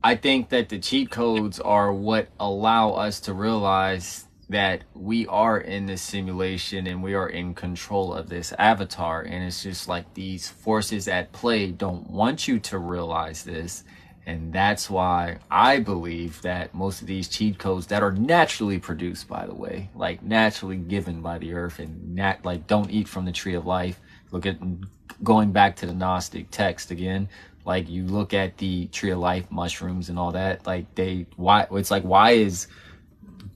I think that the cheat codes are what allow us to realize that we are in this simulation and we are in control of this avatar. And it's just like these forces at play don't want you to realize this. And that's why I believe that most of these cheat codes that are naturally produced, by the way, like naturally given by the earth and like don't eat from the tree of life. Look at going back to the Gnostic text again, like you look at the tree of life mushrooms and all that, like why is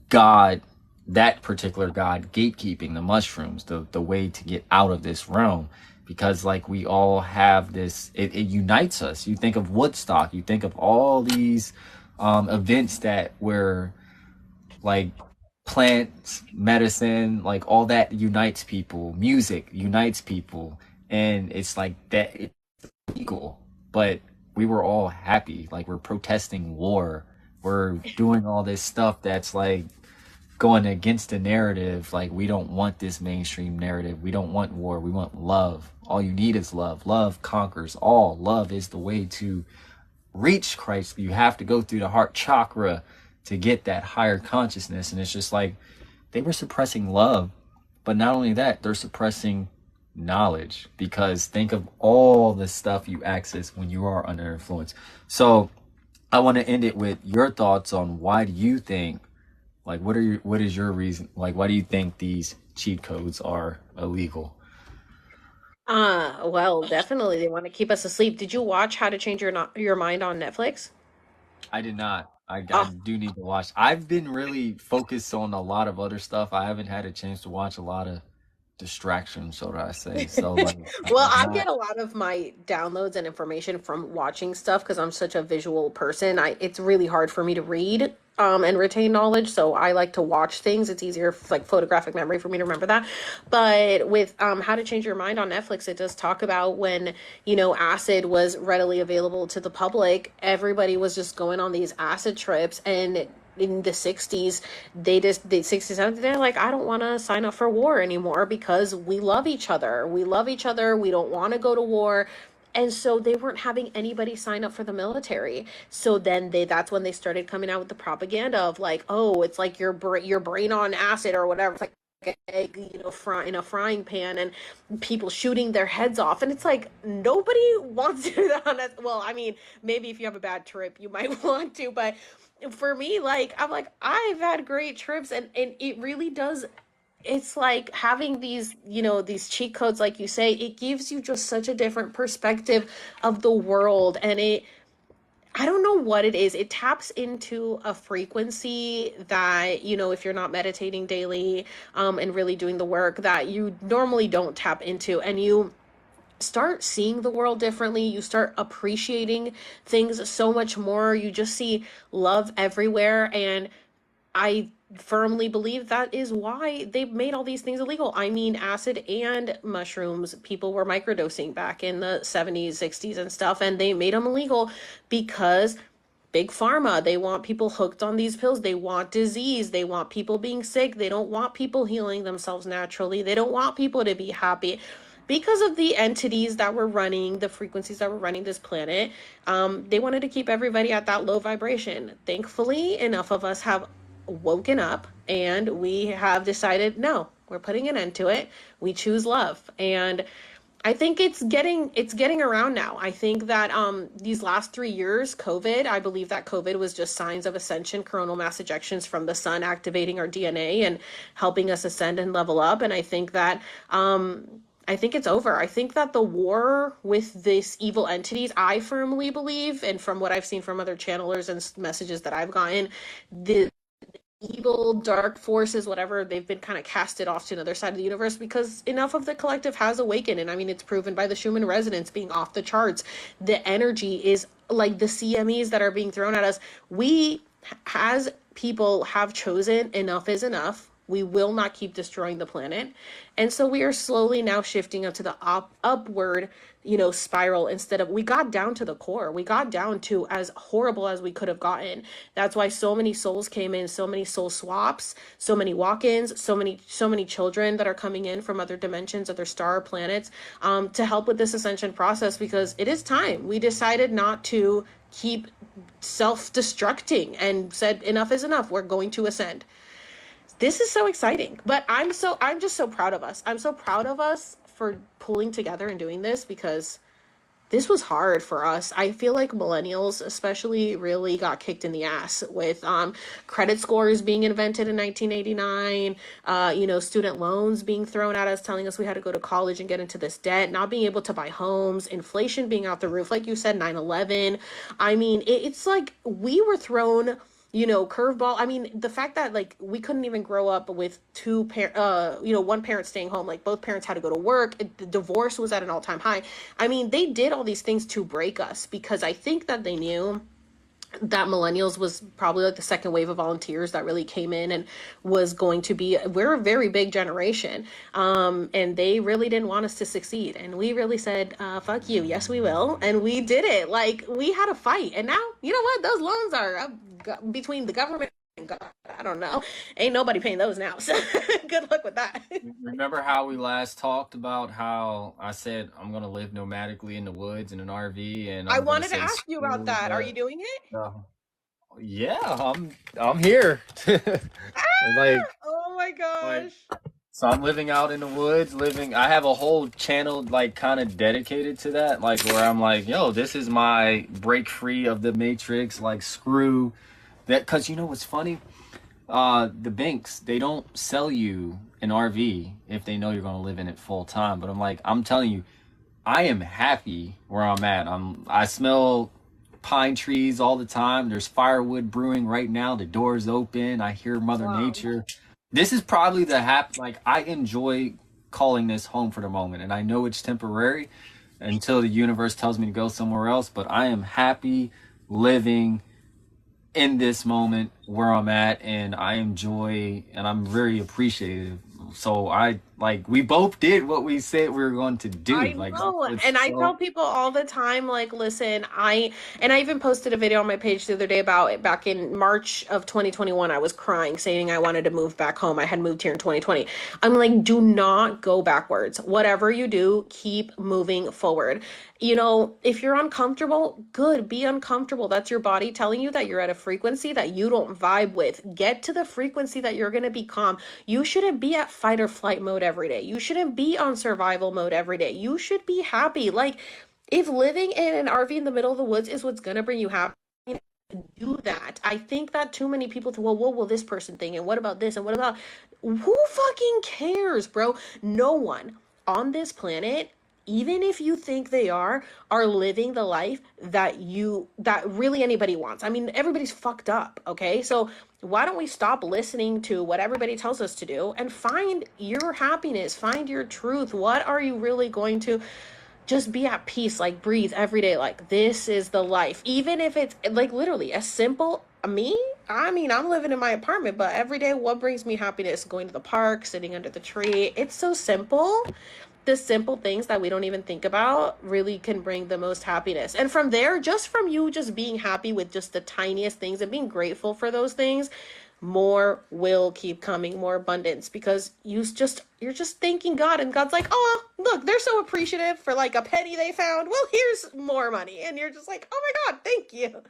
God, that particular God, gatekeeping the mushrooms, the way to get out of this realm? Because like we all have this, it unites us. You think of Woodstock, you think of all these events that were like plants, medicine, like all that unites people. Music unites people, and it's like that. It's illegal, but we were all happy. Like we're protesting war. We're doing all this stuff that's like going against the narrative. Like we don't want this mainstream narrative. We don't want war. We want love. All you need is love. Love conquers all. Love is the way to reach Christ. You have to go through the heart chakra to get that higher consciousness. And it's just like they were suppressing love, but not only that, they're suppressing knowledge, because think of all the stuff you access when you are under influence. So I want to end it with your thoughts on why do you think, like what is your reason, like why do you think these cheat codes are illegal? Well, definitely they want to keep us asleep. Did you watch How to Change Your Mind on Netflix? I did not. I Oh, do need to watch. I've been really focused on a lot of other stuff. I haven't had a chance to watch a lot of distractions, so do I say. So like well, I'm I not. get a lot of my downloads and information from watching stuff because I'm such a visual person. It's really hard for me to read and retain knowledge, so I like to watch things. It's easier like photographic memory for me to remember that. But with How to Change Your Mind on Netflix, it does talk about when, acid was readily available to the public. Everybody was just going on these acid trips, and in the 60s, the 60s, 70s, they're like, I don't want to sign up for war anymore because we love each other. We love each other. We don't want to go to war. And so they weren't having anybody sign up for the military. So then that's when they started coming out with the propaganda of like, oh, it's like your brain on acid or whatever. It's like an egg, in a frying pan, and people shooting their heads off. And it's like nobody wants to do that on that. Well, I mean, maybe if you have a bad trip, you might want to, but for me, like I'm like, I've had great trips, and it really does. It's like having these cheat codes, like you say, it gives you just such a different perspective of the world. And I don't know what it is. It taps into a frequency that, if you're not meditating daily, and really doing the work that you normally don't tap into, and you start seeing the world differently. You start appreciating things so much more. You just see love everywhere. And I firmly believe that is why they've made all these things illegal. I mean, acid and mushrooms, people were microdosing back in the 70s, 60s and stuff, and they made them illegal because big pharma, they want people hooked on these pills. They want disease. They want people being sick. They don't want people healing themselves naturally. They don't want people to be happy. Because of the entities that were running, the frequencies that were running this planet, they wanted to keep everybody at that low vibration. Thankfully, enough of us have woken up and we have decided, no, we're putting an end to it. We choose love. And I think it's getting around now. I think that these last 3 years, COVID, I believe that COVID was just signs of ascension, coronal mass ejections from the sun activating our DNA and helping us ascend and level up. And I think it's over. I think that the war with these evil entities, I firmly believe, and from what I've seen from other channelers and messages that I've gotten, the evil, dark forces, whatever, they've been kind of casted off to another side of the universe because enough of the collective has awakened. And I mean, it's proven by the Schumann resonance being off the charts. The energy is like the CMEs that are being thrown at us. We, as people, have chosen enough is enough. We will not keep destroying the planet. And so we are slowly now shifting up to the upward, spiral instead of, we got down to the core. We got down to as horrible as we could have gotten. That's why so many souls came in, so many soul swaps, so many walk-ins, so many children that are coming in from other dimensions, other star planets, to help with this ascension process, because it is time. We decided not to keep self-destructing and said enough is enough. We're going to ascend. This is so exciting, but I'm just so proud of us. I'm so proud of us for pulling together and doing this, because this was hard for us. I feel like millennials especially really got kicked in the ass with credit scores being invented in 1989, student loans being thrown at us, telling us we had to go to college and get into this debt, not being able to buy homes, inflation being out the roof, like you said, 9/11. I mean, it's like we were thrown curveball. I mean, the fact that like we couldn't even grow up with one parent staying home, like both parents had to go to work. The divorce was at an all-time high. I mean, they did all these things to break us because I think that they knew that millennials was probably like the second wave of volunteers that really came in and was going to be, we're a very big generation. And they really didn't want us to succeed. And we really said, fuck you. Yes, we will. And we did it. Like we had a fight. And now, you know what? Those loans are between the government and God. I don't know. Ain't nobody paying those now. So good luck with that. Remember how we last talked about how I said I'm gonna live nomadically in the woods in an RV, and I I'm gonna wanted to say ask you about screw that. Are the. you doing it? Uh, yeah, I'm here. like Oh my like gosh. so I'm living out in the woods. I have a whole channel like kind of dedicated to that, like where I'm like, yo, this is my break free of the matrix. Like screw that, because you know what's funny? The banks, they don't sell you an RV if they know you're going to live in it full time. But I'm telling you, I am happy where I'm at. I smell pine trees all the time. There's firewood brewing right now. The door's open. I hear Mother Wow. Nature. This is probably like I enjoy calling this home for the moment. And I know it's temporary until the universe tells me to go somewhere else. But I am happy living in this moment where I'm at, and I enjoy and I'm very appreciative. So we both did what we said we were going to do. I Like know. it's And I tell so people all the time, like, listen, I even posted a video on my page the other day about it. Back in March of 2021, I was crying, saying I wanted to move back home. I had moved here in 2020. I'm like, do not go backwards. Whatever you do, keep moving forward. If you're uncomfortable, good, be uncomfortable. That's your body telling you that you're at a frequency that you don't vibe with. Get to the frequency that you're going to be calm. You shouldn't be at fight or flight mode every day. You shouldn't be on survival mode every day. You should be happy. Like, if living in an RV in the middle of the woods is what's going to bring you happy, do that. I think that too many people think, well, what will this person think? And what about this? And what about, who fucking cares, bro? No one on this planet, even if you think they are living the life that really anybody wants. I mean, everybody's fucked up, okay? So why don't we stop listening to what everybody tells us to do and find your happiness, find your truth? What are you really going to just be at peace, like breathe every day, like this is the life. Even if it's like literally as simple, me, I mean, I'm living in my apartment, but every day, what brings me happiness? Going to the park, sitting under the tree. It's so simple. The simple things that we don't even think about really can bring the most happiness. And from there, just from you just being happy with just the tiniest things and being grateful for those things, more will keep coming, more abundance, because you're just thanking God, and God's like, "Oh, look, they're so appreciative for like a penny they found. Well, here's more money." And you're just like, "Oh my God, thank you."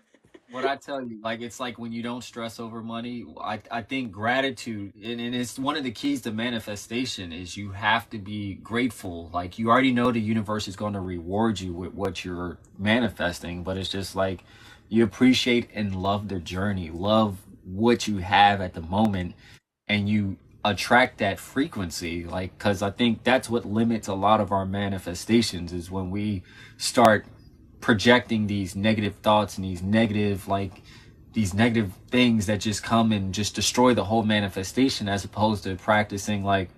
What I tell you, like it's like when you don't stress over money, I think gratitude and it's one of the keys to manifestation is you have to be grateful. Like you already know the universe is going to reward you with what you're manifesting, but it's just like you appreciate and love the journey, love what you have at the moment, and you attract that frequency. Like, because I think that's what limits a lot of our manifestations is when we start projecting these negative thoughts and these negative things that just come and just destroy the whole manifestation, as opposed to practicing like,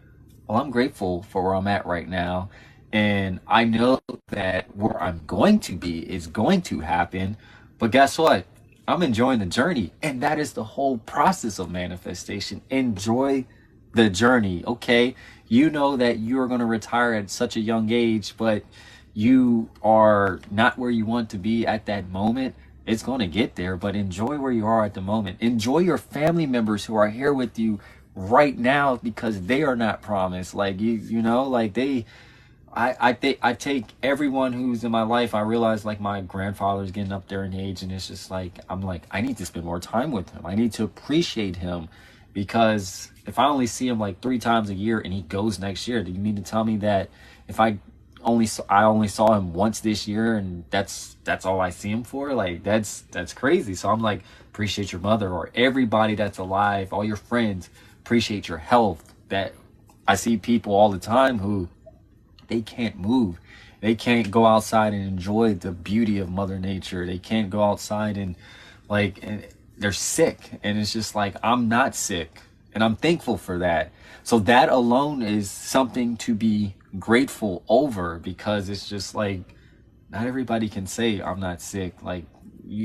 well, I'm grateful for where I'm at right now, and I know that where I'm going to be is going to happen, but guess what, I'm enjoying the journey, and that is the whole process of manifestation. Enjoy the journey. Okay, you know that you're going to retire at such a young age, but you are not where you want to be at that moment. It's going to get there, but enjoy where you are at the moment. Enjoy your family members who are here with you right now, because they are not promised. Like you know, like I think I take everyone who's in my life. I realize like my grandfather's getting up there in age, and it's just like I'm like I need to spend more time with him. I need to appreciate him, because if I only see him like 3 times a year and he goes next year, do you mean to tell me that if I only saw him once this year and that's all I see him for? Like that's crazy. So I'm like, appreciate your mother or everybody that's alive, all your friends, appreciate your health. That I see people all the time who they can't move. They can't go outside and enjoy the beauty of Mother Nature. They can't go outside and and they're sick. And it's just like, I'm not sick. And I'm thankful for that. So that alone is something to be grateful over, because it's just like, not everybody can say I'm not sick. Like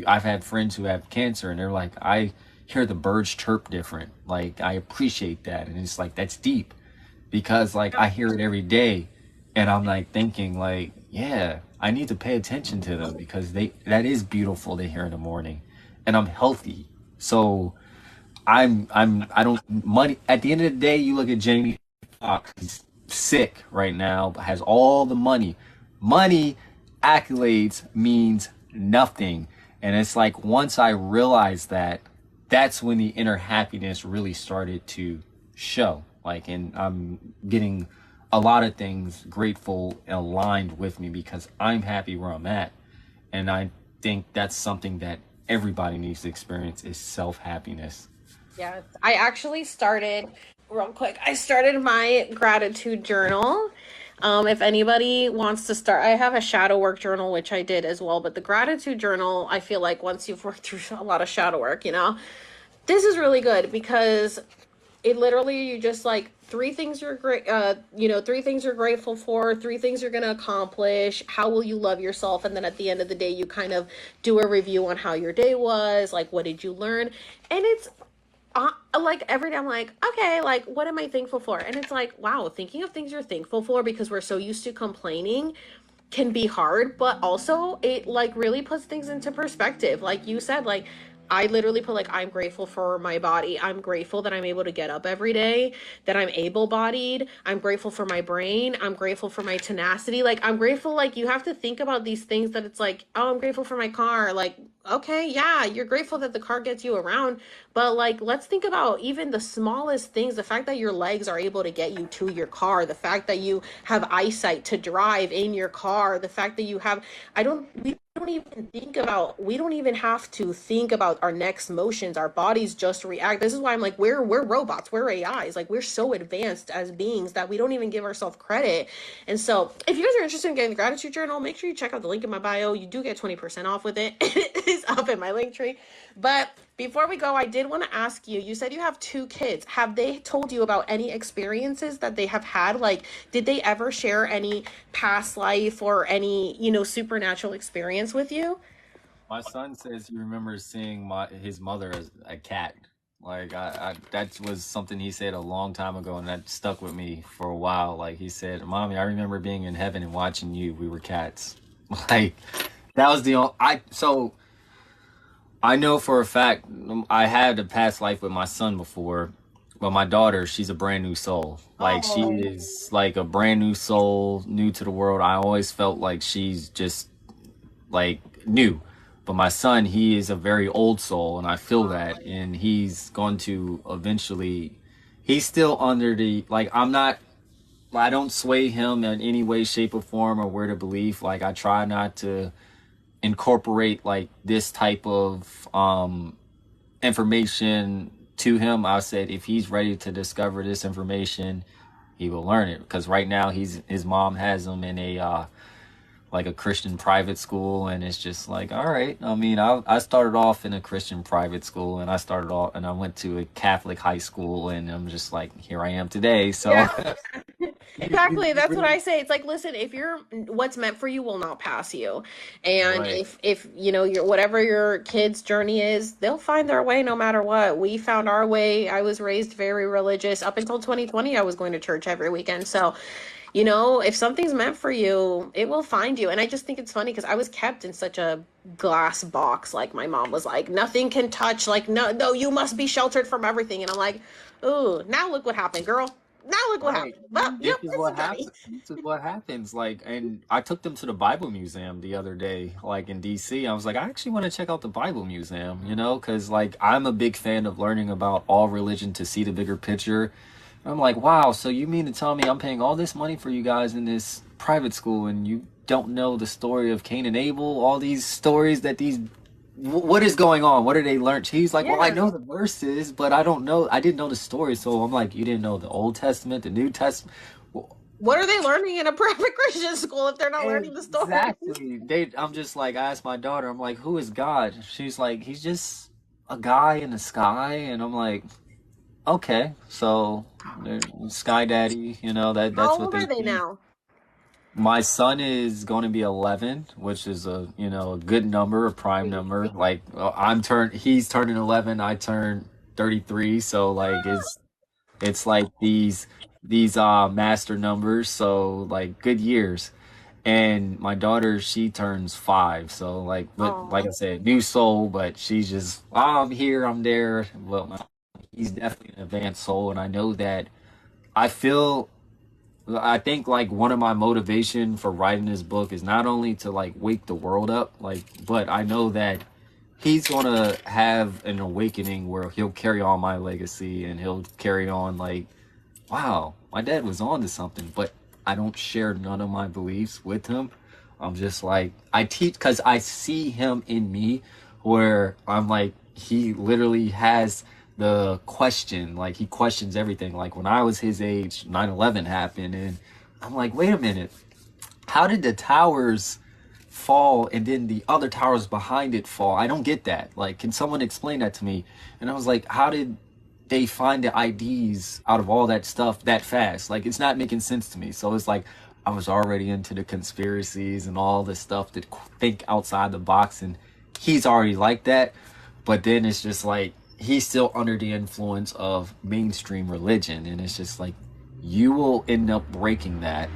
I've had friends who have cancer and they're like, I hear the birds chirp different. Like I appreciate that. And it's like, that's deep, because like I hear it every day, and I'm like thinking like, yeah, I need to pay attention to them, because that is beautiful to hear in the morning, and I'm healthy. So I don't money at the end of the day. You look at Jamie Foxx, he's sick right now, but has all the money. Money, accolades means nothing. And it's like once I realized that, that's when the inner happiness really started to show. Like, and I'm getting a lot of things grateful and aligned with me, because I'm happy where I'm at. And I think that's something that everybody needs to experience, is self happiness. Yes, I actually started real quick. I started my gratitude journal. If anybody wants to start, I have a shadow work journal, which I did as well. But the gratitude journal, I feel like once you've worked through a lot of shadow work, this is really good, because it literally, you just like three things you're great, three things you're grateful for, three things you're going to accomplish, how will you love yourself, and then at the end of the day you kind of do a review on how your day was, like what did you learn. And it's like every day I'm like, okay, like what am I thankful for? And it's like, wow, thinking of things you're thankful for, because we're so used to complaining, can be hard, but also it like really puts things into perspective. Like you said, like I literally put like, I'm grateful for my body. I'm grateful that I'm able to get up every day, that I'm able bodied. I'm grateful for my brain. I'm grateful for my tenacity. Like I'm grateful, like you have to think about these things, that it's like, oh, I'm grateful for my car. Like, okay, yeah, you're grateful that the car gets you around, but like let's think about even the smallest things. The fact that your legs are able to get you to your car, the fact that you have eyesight to drive in your car, the fact that you have, we don't even have to think about our next motions. Our bodies just react. This is why I'm like, we're robots, we're AIs. Like we're so advanced as beings that we don't even give ourselves credit. And so if you guys are interested in getting the gratitude journal, make sure you check out the link in my bio. You do get 20% off with it. It is up in my link tree. But before we go, I did want to ask you, you said you have two kids. Have they told you about any experiences that they have had? Like, did they ever share any past life or any, supernatural experience with you? My son says he remembers seeing his mother as a cat. Like I that was something he said a long time ago, and that stuck with me for a while. Like he said, "Mommy, I remember being in heaven and watching you. We were cats." Like that was the only I so I know for a fact I had a past life with my son before, but my daughter, she's a brand new soul. Like she Oh, is like a brand new soul, new to the world. I always felt like she's just like new. But my son, he is a very old soul, and I feel that, and he's going to eventually. He's still under the like. I'm not. I don't sway him in any way, shape, or form, or word of belief. Like I try not to incorporate like this type of information to him. I said if he's ready to discover this information, he will learn it. Because right now his mom has him in a like a Christian private school, and it's just like, all right. I mean, I started off in a Christian private school, and I went to a Catholic high school, and I'm just like, here I am today. So yeah. Exactly. That's what I say. It's like, listen, if you're what's meant for you will not pass you. And right. if you know your whatever your kid's journey is, they'll find their way no matter what. We found our way. I was raised very religious. Up until 2020, I was going to church every weekend. So, if something's meant for you, it will find you. And I just think it's funny because I was kept in such a glass box. Like my mom was like, nothing can touch, like no, you must be sheltered from everything. And I'm like, ooh, now look what happened, girl. Now look what Right. happened. Well, This yep, is it's what a journey. happens. This is what happens. Like, and I took them to the Bible Museum the other day, like in DC. I was like, I actually want to check out the Bible Museum, because like I'm a big fan of learning about all religion to see the bigger picture. I'm like, wow, so you mean to tell me I'm paying all this money for you guys in this private school and you don't know the story of Cain and Abel, all these stories that what is going on? What did they learn? He's like, well, I Yeah. know the verses, but I don't know. I didn't know the story. So I'm like, you didn't know the Old Testament, the New Testament. Well, What are they learning in a private Christian school if they're not learning the story? exactly. I'm just like, I asked my daughter, I'm like, who is God? She's like, he's just a guy in the sky. And I'm like, okay, so Sky Daddy, that's How what old they are they think. now? My son is going to be 11, which is a good number, a prime number. Like he's turning 11, I turn 33, so like it's like these master numbers, so like good years. And my daughter, she turns 5, so like but like Oh, I said, new soul, but she's just I'm here, I'm there. Well, he's definitely an advanced soul, and I know that I feel I think like one of my motivation for writing this book is not only to like wake the world up, like, but I know that he's gonna have an awakening where he'll carry on my legacy and he'll carry on like, wow, my dad was on to something, but I don't share none of my beliefs with him. I'm just like I teach because I see him in me where I'm like he literally has the question, like he questions everything. Like when I was his age, 9/11 happened, and I'm like, wait a minute, how did the towers fall and then the other towers behind it fall? I don't get that. Like, can someone explain that to me? And I was like, how did they find the IDs out of all that stuff that fast? Like, it's not making sense to me. So it's like I was already into the conspiracies and all the stuff that think outside the box, and he's already like that. But then it's just like he's still under the influence of mainstream religion, and it's just like you will end up breaking that,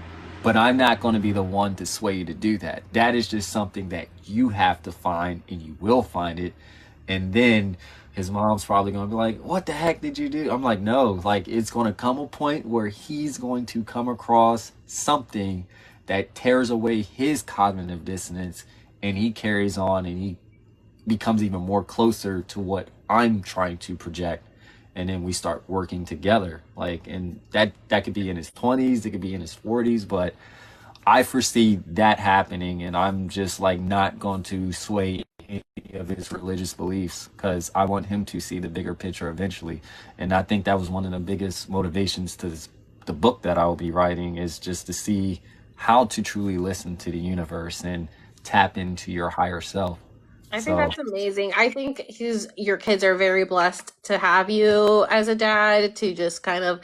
but I'm not going to be the one to sway you to do that. That is just something that you have to find, and you will find it. And then his mom's probably going to be like, what the heck did you do? I'm like, no, like it's going to come a point where he's going to come across something that tears away his cognitive dissonance, and he carries on and he becomes even more closer to what I'm trying to project. And then we start working together. Like, and that could be in his 20s, it could be in his 40s, but I foresee that happening, and I'm just like not going to sway any of his religious beliefs because I want him to see the bigger picture eventually. And I think that was one of the biggest motivations to the book that I will be writing, is just to see how to truly listen to the universe and tap into your higher self. I think So that's amazing. I think your kids are very blessed to have you as a dad to just kind of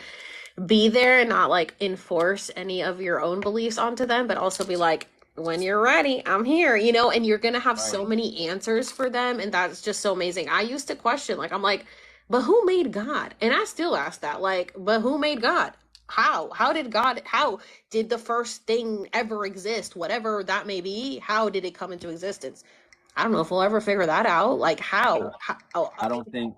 be there and not like enforce any of your own beliefs onto them, but also be like, when you're ready, I'm here, and you're going to have Right. so many answers for them. And that's just so amazing. I used to question, like, I'm like, but who made God? And I still ask that, like, but who made God? How did the first thing ever exist? Whatever that may be, how did it come into existence? I don't know if we'll ever figure that out. Like, how oh, I don't think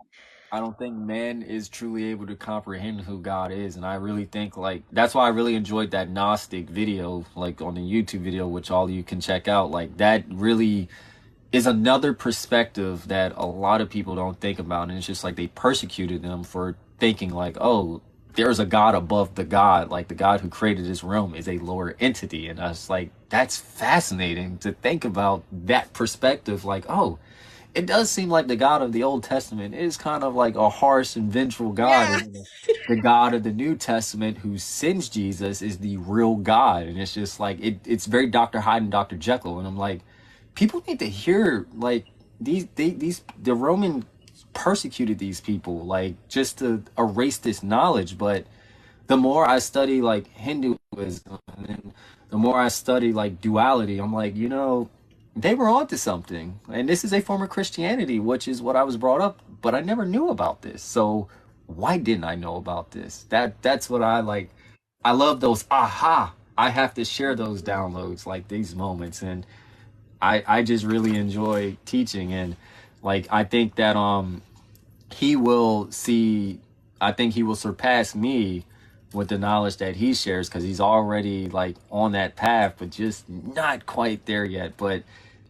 I don't think man is truly able to comprehend who God is, and I really think like that's why I really enjoyed that Gnostic video, like on the YouTube video, which all you can check out. Like that really is another perspective that a lot of people don't think about, and it's just like they persecuted them for thinking like, oh, there's a God above the God, like the God who created this realm is a lower entity, and I was like, that's fascinating to think about that perspective. Like, oh, it does seem like the God of the Old Testament is kind of like a harsh and vengeful God, yeah. and the God of the New Testament who sends Jesus is the real God, and it's just like it's very Dr. Hyde and Dr. Jekyll, and I'm like, people need to hear like these the Roman persecuted these people like just to erase this knowledge, but the more I study like Hinduism and then the more I study like duality, I'm like, they were onto something. And this is a form of Christianity, which is what I was brought up, but I never knew about this. So why didn't I know about this? That's what I like. I love those aha. I have to share those downloads, like these moments. And I just really enjoy teaching, and like I think that he will see I think he will surpass me with the knowledge that he shares because he's already like on that path but just not quite there yet. But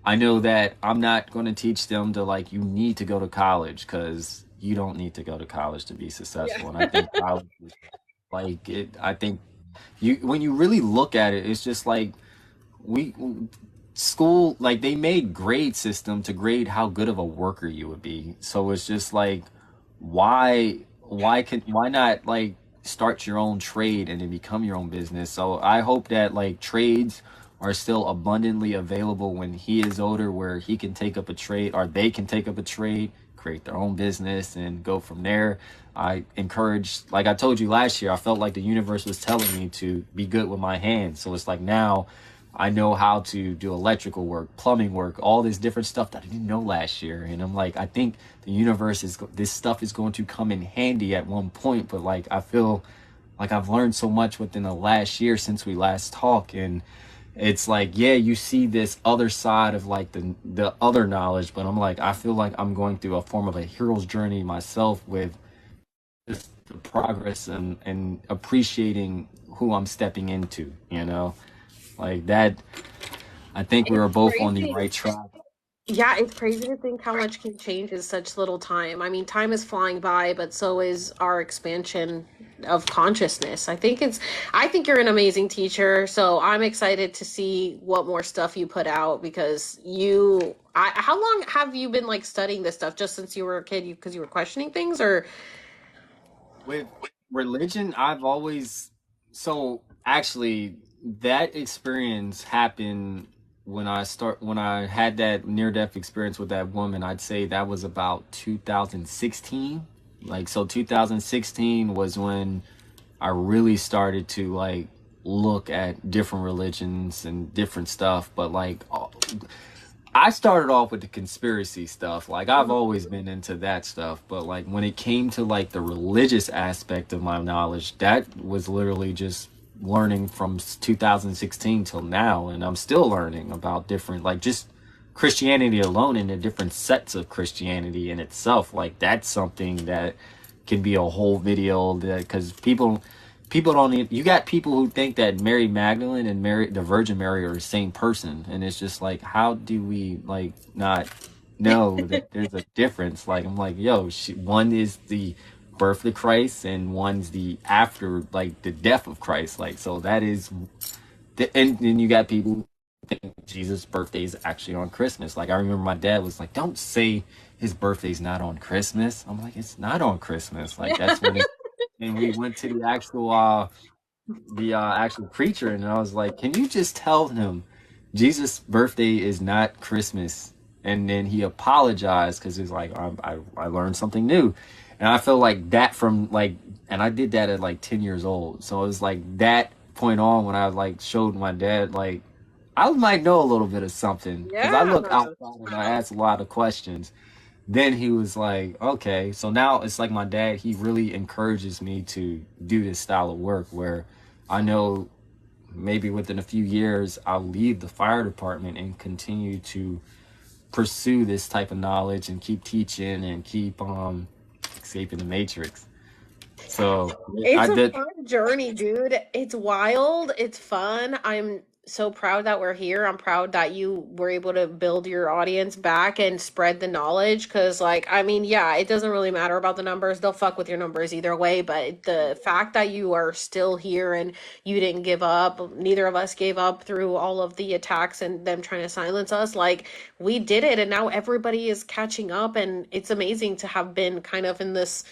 I know that I'm not going to teach them to like you need to go to college because you don't need to go to college to be Yeah. successful. And I think college is like it. I think you when you really look at it, it's just like we school like they made grade system to grade how good of a worker you would be. So it's just like why not like start your own trade and then become your own business. So I hope that like trades are still abundantly available when he is older, where he can take up a trade or they can take up a trade, create their own business and go from there. I encourage, like I told you last year, I felt like the universe was telling me to be good with my hands. So it's like now I know how to do electrical work, plumbing work, all this different stuff that I didn't know last year. And I'm like, I think the universe is, this stuff is going to come in handy at one point. But like, I feel like I've learned so much within the last year since we last talked. And it's like, yeah, you see this other side of like the other knowledge, but I'm like, I feel like I'm going through a form of a hero's journey myself with just the progress and appreciating who I'm stepping into, like that. I think we It's were both on the crazy. right track. Yeah, it's crazy to think how much can change in such little time. I mean, time is flying by, but so is our expansion of consciousness. I think you're an amazing teacher, so I'm excited to see what more stuff you put out because how long have you been like studying this stuff? Just since you were a kid, because you were questioning things, or With religion, I've always, so actually that experience happened when I had that near death experience with that woman. I'd say that was about 2016. Like, so 2016 was when I really started to like look at different religions and different stuff. But like I started off with the conspiracy stuff. Like I've always been into that stuff, but like when it came to like the religious aspect of my knowledge, that was literally just learning from 2016 till now, and I'm still learning about different like just Christianity alone and the different sets of Christianity in itself. Like that's something that can be a whole video that because people don't even, you got people who think that Mary Magdalene and Mary the Virgin Mary are the same person, and it's just like how do we like not know that there's a difference? Like I'm like, yo, one is the birth of Christ and one's the after like the death of Christ. Like so that is and then you got people who think Jesus' birthday is actually on Christmas. Like I remember my dad was like, don't say his birthday's not on Christmas. I'm like, it's not on Christmas. Like yeah. that's when it, and we went to the actual preacher, and I was like, can you just tell him Jesus' birthday is not Christmas? And then he apologized because he's like, I learned something new. And I feel like that from like, and I did that at like 10 years old. So it was like that point on when I like showed my dad like I might know a little bit of something because I Yeah. look outside and I ask a lot of questions. Then he was like, okay, so now it's like my dad, he really encourages me to do this style of work where I know maybe within a few years I'll leave the fire department and continue to pursue this type of knowledge and keep teaching and keep escaping the matrix. So I It's a did. fun journey, dude. It's wild. It's fun. I'm so proud that we're here. I'm proud that you were able to build your audience back and spread the knowledge. Cause, like, I mean, yeah, it doesn't really matter about the numbers. They'll fuck with your numbers either way. But the fact that you are still here and you didn't give up, neither of us gave up through all of the attacks and them trying to silence us, like, we did it. And now everybody is catching up. And it's amazing to have been kind of in this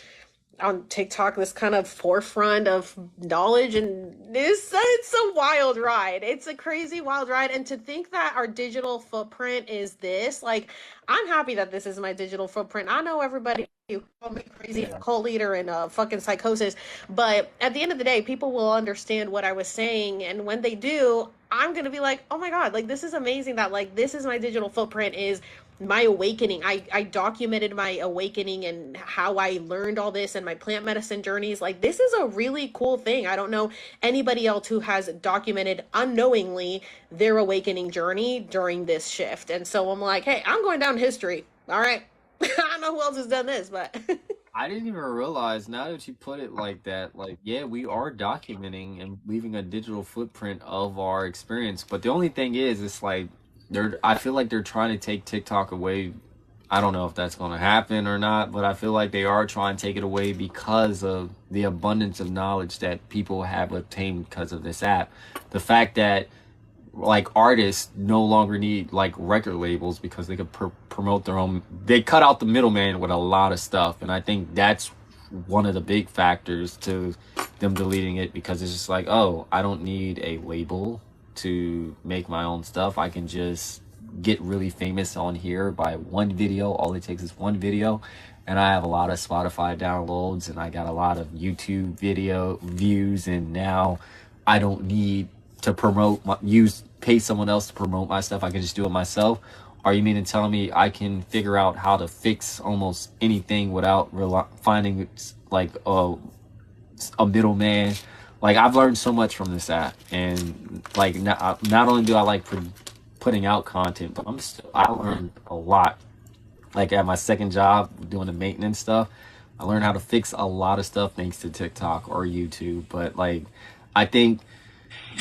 on TikTok, this kind of forefront of knowledge, and this it's a wild ride. It's a crazy wild ride. And to think that our digital footprint is this, like, I'm happy that this is my digital footprint. I know everybody you call me crazy, a Yeah. cult leader and a fucking psychosis, but at the end of the day, people will understand what I was saying, and when they do, I'm gonna be like, oh my god, like this is amazing that like this is my digital footprint is my awakening. I documented my awakening and how I learned all this and my plant medicine journeys. Like this is a really cool thing. I don't know anybody else who has documented unknowingly their awakening journey during this shift. And so I'm like, hey, I'm going down history. All right. I don't know who else has done this, but I didn't even realize now that you put it like that, like, yeah, we are documenting and leaving a digital footprint of our experience. But the only thing is, it's like I feel like they're trying to take TikTok away. I don't know if that's going to happen or not, but I feel like they are trying to take it away because of the abundance of knowledge that people have obtained because of this app. The fact that like artists no longer need like record labels because they could promote their own. They cut out the middleman with a lot of stuff, and I think that's one of the big factors to them deleting it, because it's just like, oh, I don't need a label to make my own stuff. I can just get really famous on here by one video. All it takes is one video, and I have a lot of Spotify downloads, and I got a lot of YouTube video views, and now I don't need to promote pay someone else to promote my stuff. I can just do it myself. Are you meaning telling me I can figure out how to fix almost anything without finding like a middleman? Like, I've learned so much from this app, and like not only do I like putting out content, but I learned a lot. Like at my second job doing the maintenance stuff, I learned how to fix a lot of stuff thanks to TikTok or YouTube. But like, I think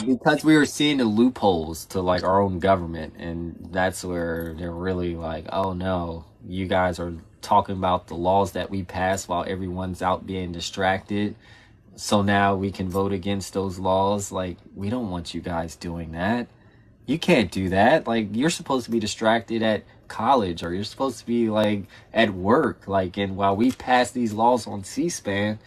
because we were seeing the loopholes to like our own government, and that's where they're really like, oh no, you guys are talking about the laws that we pass while everyone's out being distracted, so now we can vote against those laws. Like, we don't want you guys doing that. You can't do that. Like, you're supposed to be distracted at college, or you're supposed to be like at work, like, and while we pass these laws on C-SPAN,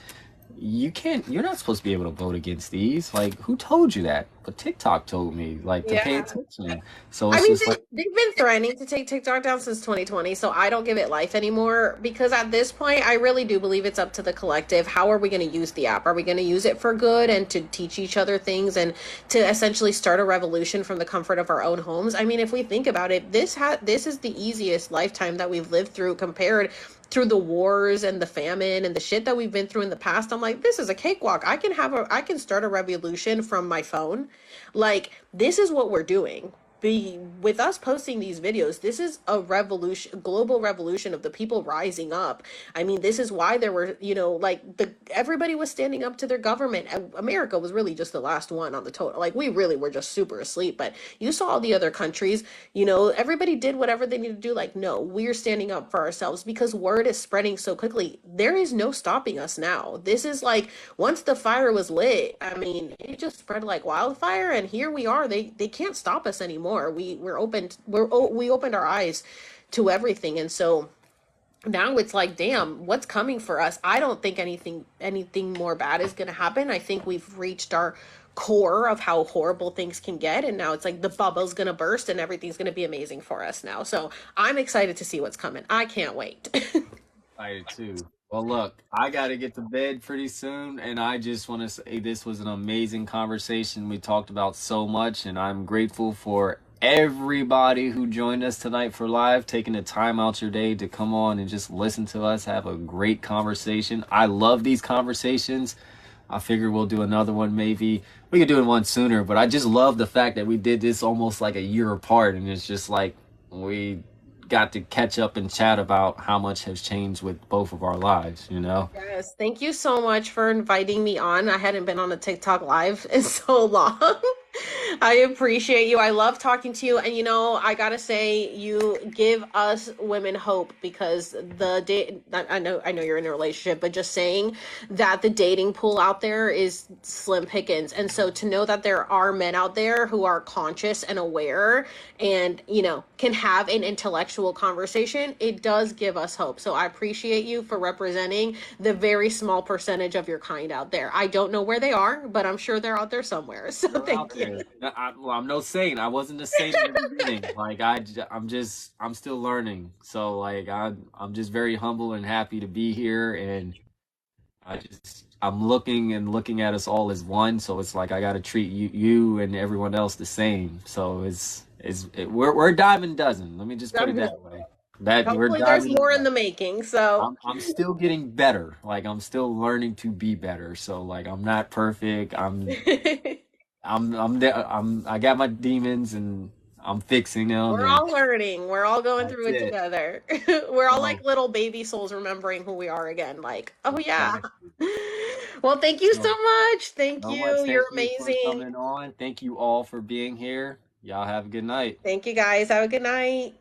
you're not supposed to be able to vote against these. Like, who told you that? But TikTok told me like to pay yeah. attention. So I it's mean, just like, they've been threatening to take TikTok down since 2020, so I don't give it life anymore because at this point, I really do believe it's up to the collective. How are we going to use the app? Are we going to use it for good and to teach each other things and to essentially start a revolution from the comfort of our own homes? I mean, if we think about it, this is the easiest lifetime that we've lived through compared through the wars and the famine and the shit that we've been through in the past. I'm like, this is a cakewalk. I can start a revolution from my phone. Like, this is what we're doing. Be with us posting these videos, this is a revolution, global revolution of the people rising up. I mean, this is why there were, like, the everybody was standing up to their government. America was really just the last one on the total. Like, we really were just super asleep, but you saw all the other countries, everybody did whatever they needed to do. Like, no, we're standing up for ourselves because word is spreading so quickly. There is no stopping us now. This is like, once the fire was lit, I mean, it just spread like wildfire, and here we are. They can't stop us anymore. We opened our eyes to everything, and so now it's like, damn, what's coming for us? I don't think anything more bad is going to happen. I think we've reached our core of how horrible things can get, and now it's like the bubble's going to burst and everything's going to be amazing for us now. So I'm excited to see what's coming. I can't wait. I too. Well, look, I got to get to bed pretty soon, and I just want to say this was an amazing conversation. We talked about so much, and I'm grateful for everybody who joined us tonight for live, taking the time out your day to come on and just listen to us have a great conversation. I love these conversations. I figure we'll do another one maybe. We could do it one sooner, but I just love the fact that we did this almost like a year apart, and it's just like we got to catch up and chat about how much has changed with both of our lives, you know? Yes, thank you so much for inviting me on. I hadn't been on a TikTok live in so long. I appreciate you. I love talking to you. And I gotta say, you give us women hope because I know you're in a relationship, but just saying that the dating pool out there is slim pickings. And so to know that there are men out there who are conscious and aware and, can have an intellectual conversation, it does give us hope. So I appreciate you for representing the very small percentage of your kind out there. I don't know where they are, but I'm sure they're out there somewhere. So They're out thank you. there. Well, I'm no saint. I wasn't a saint in the beginning. Like I'm still learning. So like I'm just very humble and happy to be here, and I'm looking at us all as one. So it's like I got to treat you and everyone else the same. So we're a dime a dozen. Let me just put it that way. That we're Hopefully, there's diving. more in the making. So, I'm still getting better. Like I'm still learning to be better. So like I'm not perfect. I got my demons and I'm fixing them we're and all learning. We're all going that's through it it. together. We're all like So little baby souls remembering who we are again. Like, oh, yeah. exactly. Well, thank you so So much. Thank so much. you. You're Thank you for amazing. coming on. Thank you all for being here. Y'all have a good night. Thank you guys. Have a good night.